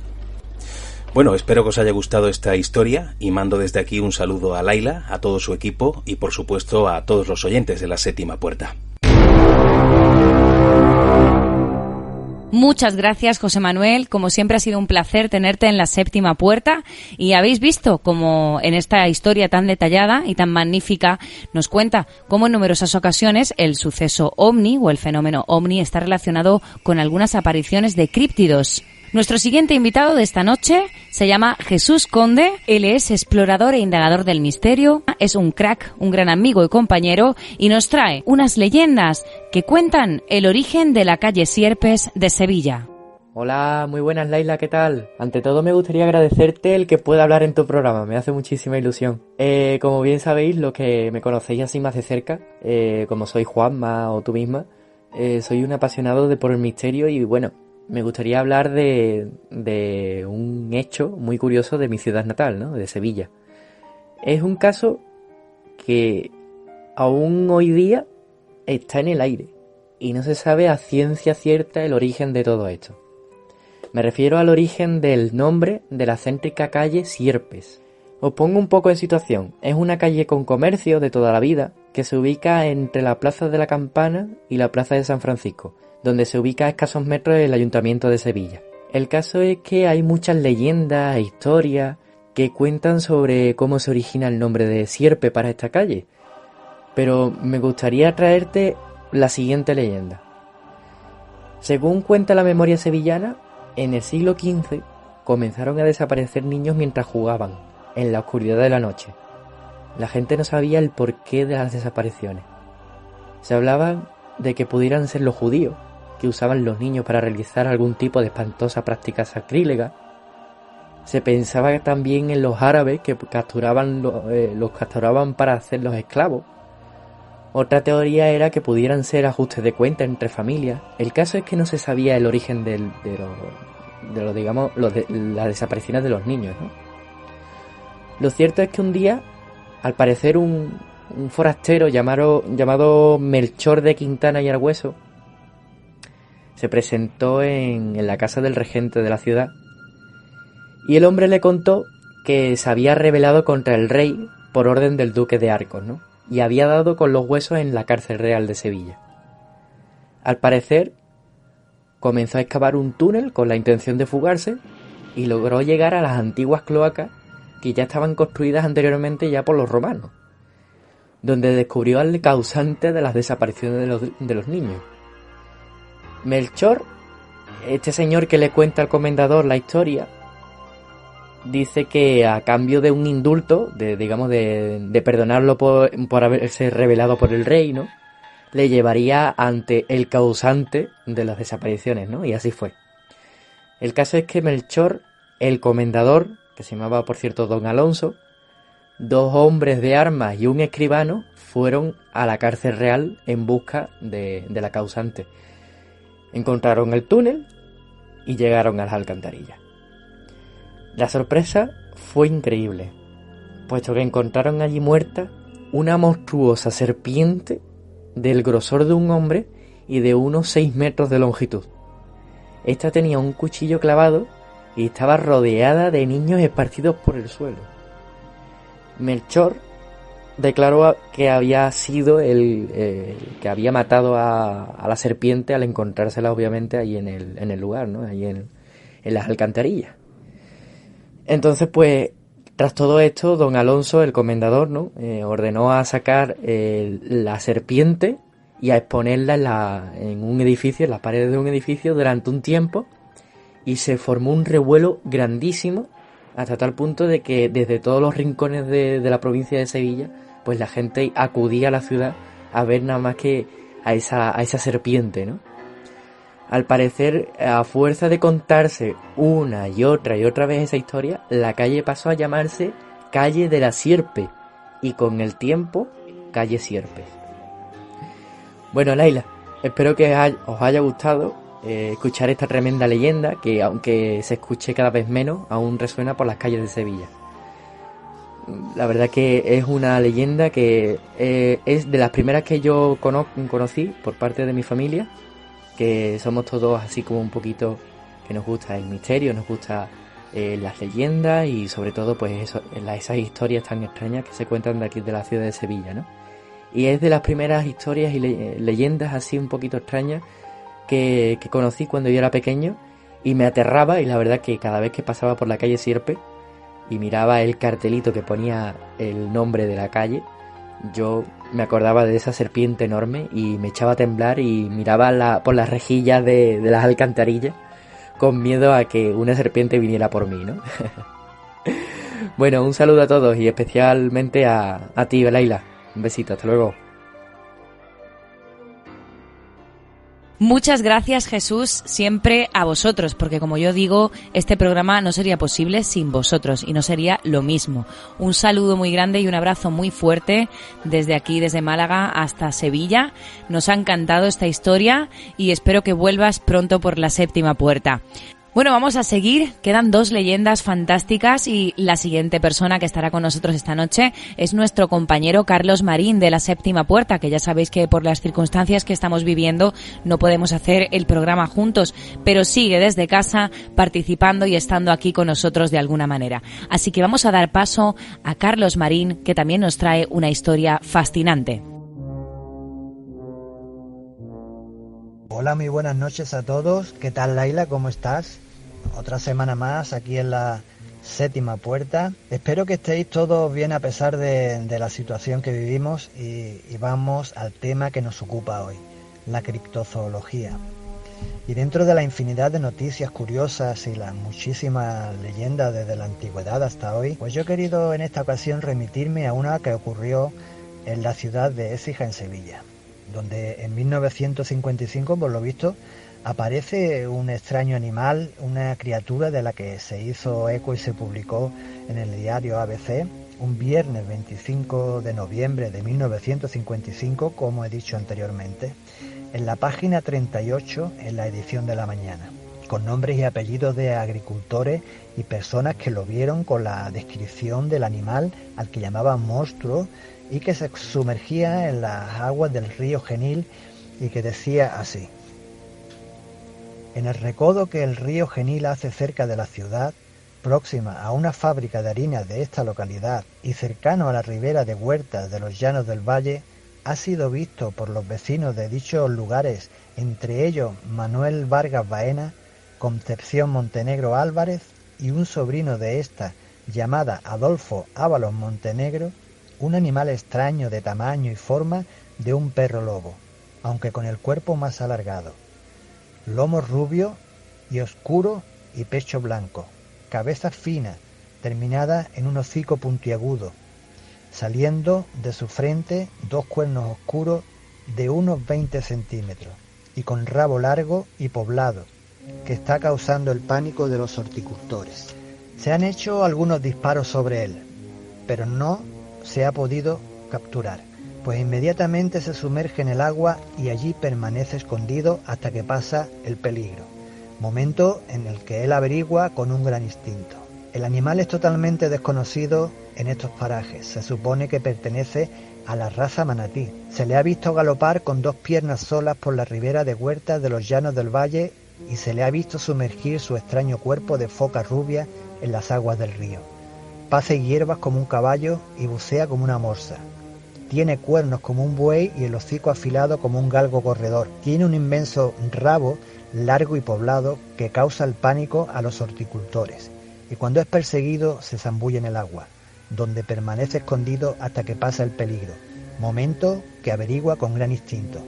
Bueno, espero que os haya gustado esta historia, y mando desde aquí un saludo a Laila, a todo su equipo y por supuesto a todos los oyentes de La Séptima Puerta. Muchas gracias, José Manuel. Como siempre ha sido un placer tenerte en la Séptima Puerta y habéis visto cómo en esta historia tan detallada y tan magnífica nos cuenta cómo en numerosas ocasiones el suceso ovni o el fenómeno ovni está relacionado con algunas apariciones de críptidos. Nuestro siguiente invitado de esta noche se llama Jesús Conde. Él es explorador e indagador del misterio, es un crack, un gran amigo y compañero, y nos trae unas leyendas que cuentan el origen de la calle Sierpes de Sevilla. Hola, muy buenas, Laila, ¿qué tal? Ante todo me gustaría agradecerte el que pueda hablar en tu programa, me hace muchísima ilusión. Como bien sabéis, los que me conocéis así más de cerca, como soy Juanma o tú misma, soy un apasionado por el misterio y bueno, me gustaría hablar de un hecho muy curioso de mi ciudad natal, ¿no? De Sevilla. Es un caso que aún hoy día está en el aire y no se sabe a ciencia cierta el origen de todo esto. Me refiero al origen del nombre de la céntrica calle Sierpes. Os pongo un poco en situación. Es una calle con comercio de toda la vida que se ubica entre la Plaza de la Campana y la Plaza de San Francisco, donde se ubica a escasos metros el Ayuntamiento de Sevilla. El caso es que hay muchas leyendas e historias que cuentan sobre cómo se origina el nombre de Sierpe para esta calle. Pero me gustaría traerte la siguiente leyenda. Según cuenta la memoria sevillana, en el siglo XV comenzaron a desaparecer niños mientras jugaban, en la oscuridad de la noche. La gente no sabía el porqué de las desapariciones. Se hablaba de que pudieran ser los judíos, que usaban los niños para realizar algún tipo de espantosa práctica sacrílega. Se pensaba también en los árabes que los capturaban para hacerlos esclavos. Otra teoría era que pudieran ser ajustes de cuenta entre familias. El caso es que no se sabía el origen de las desapariciones de los niños, ¿no? Lo cierto es que un día, al parecer un forastero llamado Melchor de Quintana y Argüeso se presentó en la casa del regente de la ciudad y el hombre le contó que se había rebelado contra el rey por orden del duque de Arcos, ¿no? Y había dado con los huesos en la cárcel real de Sevilla. Al parecer, comenzó a excavar un túnel con la intención de fugarse y logró llegar a las antiguas cloacas que ya estaban construidas anteriormente ya por los romanos, donde descubrió al causante de las desapariciones de los niños. Melchor, este señor que le cuenta al comendador la historia, dice que a cambio de un indulto, de perdonarlo por haberse rebelado por el rey, ¿no?, le llevaría ante el causante de las desapariciones, ¿no? Y así fue. El caso es que Melchor, el comendador, que se llamaba por cierto Don Alonso, 2 hombres de armas y un escribano fueron a la cárcel real en busca de la causante. Encontraron el túnel y llegaron a las alcantarillas. La sorpresa fue increíble, puesto que encontraron allí muerta una monstruosa serpiente del grosor de un hombre y de unos 6 metros de longitud. Esta tenía un cuchillo clavado y estaba rodeada de niños esparcidos por el suelo. Melchor declaró que había sido el que había matado a la serpiente al encontrársela obviamente ahí en el lugar, ¿no?, ahí en las alcantarillas. Entonces, pues, tras todo esto, don Alonso, el comendador, ¿no?, ordenó a sacar la serpiente y a exponerla en un edificio, en las paredes de un edificio durante un tiempo, y se formó un revuelo grandísimo hasta tal punto de que desde todos los rincones de la provincia de Sevilla, pues la gente acudía a la ciudad a ver nada más que a esa serpiente, ¿no? Al parecer, a fuerza de contarse una y otra vez esa historia, la calle pasó a llamarse Calle de la Sierpe y con el tiempo Calle Sierpes. Bueno, Laila, espero que os haya gustado escuchar esta tremenda leyenda que, aunque se escuche cada vez menos, aún resuena por las calles de Sevilla. La verdad que es una leyenda que es de las primeras que yo conocí por parte de mi familia, que somos todos así como un poquito que nos gusta el misterio, nos gusta las leyendas y sobre todo pues esas historias tan extrañas que se cuentan de aquí de la ciudad de Sevilla, ¿no? Y es de las primeras historias y leyendas así un poquito extrañas que conocí cuando yo era pequeño y me aterraba, y la verdad que cada vez que pasaba por la calle Sierpe y miraba el cartelito que ponía el nombre de la calle, yo me acordaba de esa serpiente enorme y me echaba a temblar y miraba por las rejillas de las alcantarillas con miedo a que una serpiente viniera por mí, ¿no? Bueno, un saludo a todos y especialmente a ti, Laila. Un besito, hasta luego. Muchas gracias, Jesús, siempre a vosotros, porque como yo digo, este programa no sería posible sin vosotros y no sería lo mismo. Un saludo muy grande y un abrazo muy fuerte desde aquí, desde Málaga hasta Sevilla. Nos ha encantado esta historia y espero que vuelvas pronto por la séptima puerta. Bueno, vamos a seguir. Quedan 2 leyendas fantásticas y la siguiente persona que estará con nosotros esta noche es nuestro compañero Carlos Marín de la Séptima Puerta, que ya sabéis que por las circunstancias que estamos viviendo no podemos hacer el programa juntos, pero sigue desde casa participando y estando aquí con nosotros de alguna manera. Así que vamos a dar paso a Carlos Marín, que también nos trae una historia fascinante. Hola, muy buenas noches a todos. ¿Qué tal, Laila? ¿Cómo estás? Otra semana más aquí en la Séptima Puerta. Espero que estéis todos bien a pesar de la situación que vivimos y vamos al tema que nos ocupa hoy, la criptozoología. Y dentro de la infinidad de noticias curiosas y las muchísimas leyendas desde la antigüedad hasta hoy, pues yo he querido en esta ocasión remitirme a una que ocurrió en la ciudad de Écija, en Sevilla, donde en 1955, por lo visto, aparece un extraño animal, una criatura de la que se hizo eco y se publicó en el diario ABC un viernes 25 de noviembre de 1955, como he dicho anteriormente, en la página 38, en la edición de la mañana, con nombres y apellidos de agricultores y personas que lo vieron, con la descripción del animal al que llamaban monstruo y que se sumergía en las aguas del río Genil, y que decía así: en el recodo que el río Genil hace cerca de la ciudad, próxima a una fábrica de harinas de esta localidad y cercano a la ribera de huertas de los llanos del valle, ha sido visto por los vecinos de dichos lugares, entre ellos Manuel Vargas Baena, Concepción Montenegro Álvarez y un sobrino de esta, llamada Adolfo Ábalos Montenegro, un animal extraño de tamaño y forma de un perro lobo, aunque con el cuerpo más alargado, lomo rubio y oscuro y pecho blanco, cabeza fina, terminada en un hocico puntiagudo, saliendo de su frente 2 cuernos oscuros de unos 20 centímetros y con rabo largo y poblado, que está causando el pánico de los horticultores. Se han hecho algunos disparos sobre él, pero no se ha podido capturar, pues inmediatamente se sumerge en el agua y allí permanece escondido hasta que pasa el peligro, momento en el que él averigua con un gran instinto. El animal es totalmente desconocido en estos parajes, se supone que pertenece a la raza manatí. Se le ha visto galopar con 2 piernas solas por la ribera de huertas de los llanos del valle y se le ha visto sumergir su extraño cuerpo de foca rubia en las aguas del río. Pace hierbas como un caballo y bucea como una morsa. Tiene cuernos como un buey y el hocico afilado como un galgo corredor. Tiene un inmenso rabo largo y poblado que causa el pánico a los horticultores. Y cuando es perseguido se zambulle en el agua, donde permanece escondido hasta que pasa el peligro, momento que averigua con gran instinto.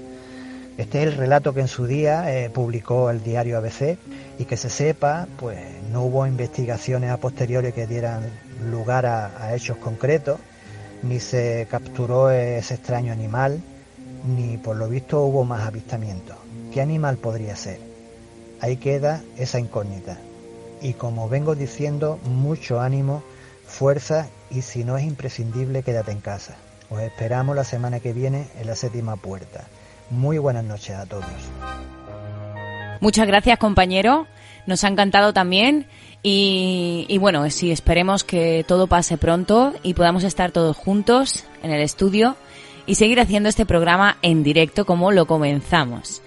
Este es el relato que en su día publicó el diario ABC, y que se sepa, pues no hubo investigaciones a posteriori que dieran lugar a hechos concretos, ni se capturó ese extraño animal, ni por lo visto hubo más avistamientos. ¿Qué animal podría ser? Ahí queda esa incógnita. Y como vengo diciendo, mucho ánimo, fuerza, y si no es imprescindible, quédate en casa. Os esperamos la semana que viene en la Séptima Puerta. Muy buenas noches a todos. Muchas gracias, compañero. Nos ha encantado también y bueno, sí, esperemos que todo pase pronto y podamos estar todos juntos en el estudio y seguir haciendo este programa en directo como lo comenzamos.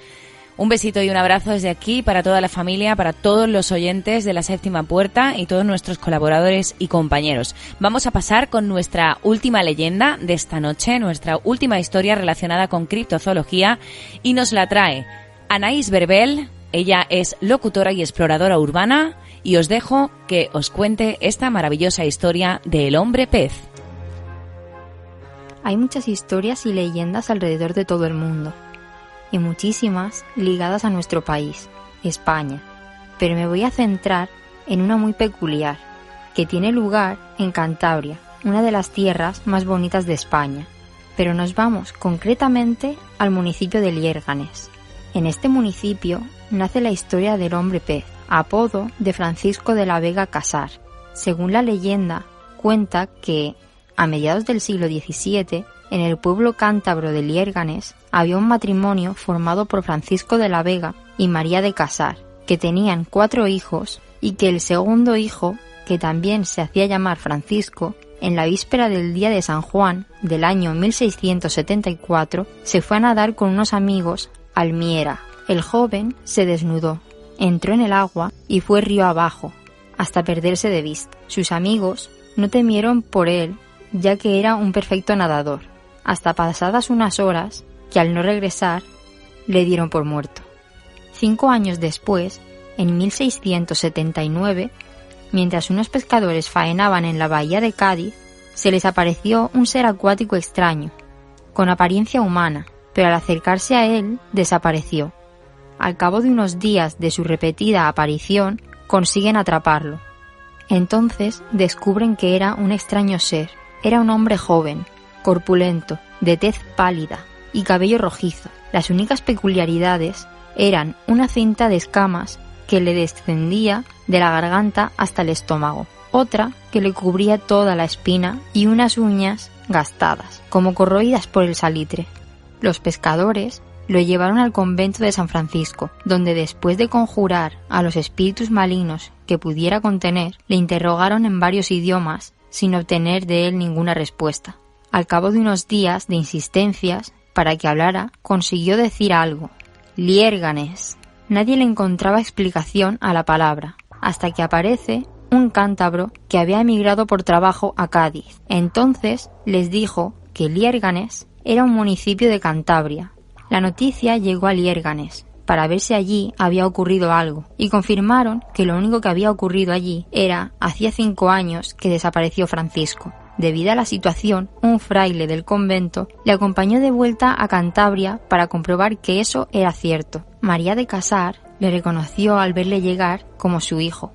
Un besito y un abrazo desde aquí para toda la familia, para todos los oyentes de la Séptima Puerta y todos nuestros colaboradores y compañeros. Vamos a pasar con nuestra última leyenda de esta noche, nuestra última historia relacionada con criptozoología, y nos la trae Anaís Berbel. Ella es locutora y exploradora urbana y os dejo que os cuente esta maravillosa historia del hombre pez. Hay muchas historias y leyendas alrededor de todo el mundo, y muchísimas ligadas a nuestro país, España, pero me voy a centrar en una muy peculiar, que tiene lugar en Cantabria, una de las tierras más bonitas de España, pero nos vamos concretamente al municipio de Liérganes. En este municipio nace la historia del hombre pez, apodo de Francisco de la Vega Casar. Según la leyenda, cuenta que, a mediados del siglo XVII, en el pueblo cántabro de Liérganes, había un matrimonio formado por Francisco de la Vega y María de Casar, que tenían 4 hijos y que el segundo hijo, que también se hacía llamar Francisco, en la víspera del día de San Juan del año 1674, se fue a nadar con unos amigos al Miera. El joven se desnudó, entró en el agua y fue río abajo, hasta perderse de vista. Sus amigos no temieron por él, ya que era un perfecto nadador, hasta pasadas unas horas que al no regresar le dieron por muerto. 5 años después, en 1679, mientras unos pescadores faenaban en la bahía de Cádiz, se les apareció un ser acuático extraño, con apariencia humana, pero al acercarse a él desapareció. Al cabo de unos días de su repetida aparición, consiguen atraparlo. Entonces descubren que era un extraño ser. Era un hombre joven, corpulento, de tez pálida y cabello rojizo. Las únicas peculiaridades eran una cinta de escamas que le descendía de la garganta hasta el estómago, otra que le cubría toda la espina y unas uñas gastadas, como corroídas por el salitre. Los pescadores lo llevaron al convento de San Francisco, donde después de conjurar a los espíritus malignos que pudiera contener, le interrogaron en varios idiomas sin obtener de él ninguna respuesta. Al cabo de unos días de insistencias para que hablara, consiguió decir algo: Liérganes. Nadie le encontraba explicación a la palabra, hasta que aparece un cántabro que había emigrado por trabajo a Cádiz. Entonces les dijo que Liérganes era un municipio de Cantabria. La noticia llegó a Liérganes para ver si allí había ocurrido algo, y confirmaron que lo único que había ocurrido allí era hacía 5 años que desapareció Francisco. Debido a la situación, un fraile del convento le acompañó de vuelta a Cantabria para comprobar que eso era cierto. María de Casar le reconoció al verle llegar como su hijo,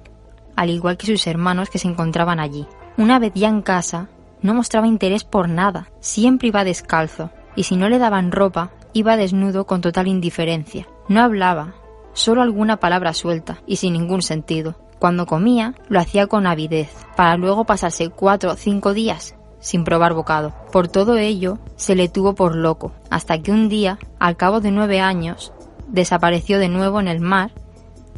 al igual que sus hermanos que se encontraban allí. Una vez ya en casa, no mostraba interés por nada, siempre iba descalzo, y si no le daban ropa, iba desnudo con total indiferencia. No hablaba, solo alguna palabra suelta y sin ningún sentido. Cuando comía, lo hacía con avidez, para luego pasarse 4 o 5 días sin probar bocado. Por todo ello, se le tuvo por loco, hasta que un día, al cabo de 9 años, desapareció de nuevo en el mar,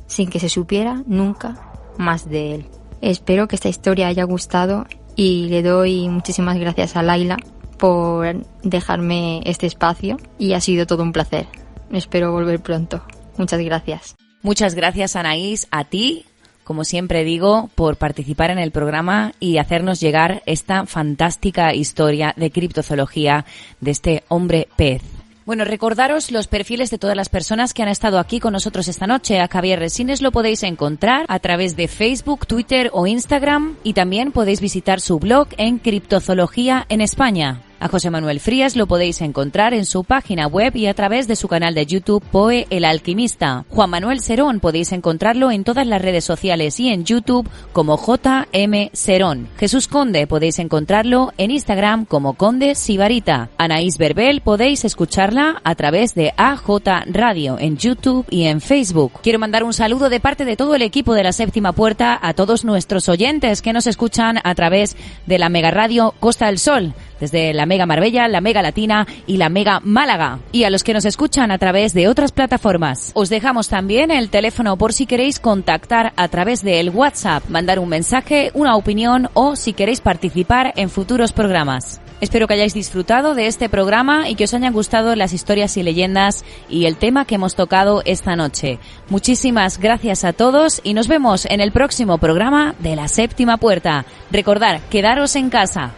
sin que se supiera nunca más de él. Espero que esta historia haya gustado y le doy muchísimas gracias a Laila por dejarme este espacio y ha sido todo un placer. Espero volver pronto. Muchas gracias. Muchas gracias, Anaís, a ti, como siempre digo, por participar en el programa y hacernos llegar esta fantástica historia de criptozoología de este hombre pez. Bueno, recordaros los perfiles de todas las personas que han estado aquí con nosotros esta noche. A Javier Resines lo podéis encontrar a través de Facebook, Twitter o Instagram, y también podéis visitar su blog en Criptozoología en España. A José Manuel Frías lo podéis encontrar en su página web y a través de su canal de YouTube Poe el Alquimista. Juan Manuel Serón podéis encontrarlo en todas las redes sociales y en YouTube como JM Serón. Jesús Conde podéis encontrarlo en Instagram como Conde Sibarita. Anaís Berbel podéis escucharla a través de AJ Radio en YouTube y en Facebook. Quiero mandar un saludo de parte de todo el equipo de la Séptima Puerta a todos nuestros oyentes que nos escuchan a través de la Mega Radio Costa del Sol, desde la Mega Marbella, la Mega Latina y la Mega Málaga, y a los que nos escuchan a través de otras plataformas. Os dejamos también el teléfono por si queréis contactar a través del WhatsApp, mandar un mensaje, una opinión o si queréis participar en futuros programas. Espero que hayáis disfrutado de este programa y que os hayan gustado las historias y leyendas y el tema que hemos tocado esta noche. Muchísimas gracias a todos y nos vemos en el próximo programa de La Séptima Puerta. Recordad, quedaros en casa.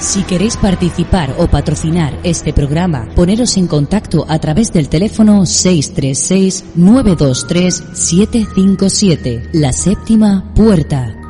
Si queréis participar o patrocinar este programa, poneros en contacto a través del teléfono 636-923-757. La Séptima Puerta.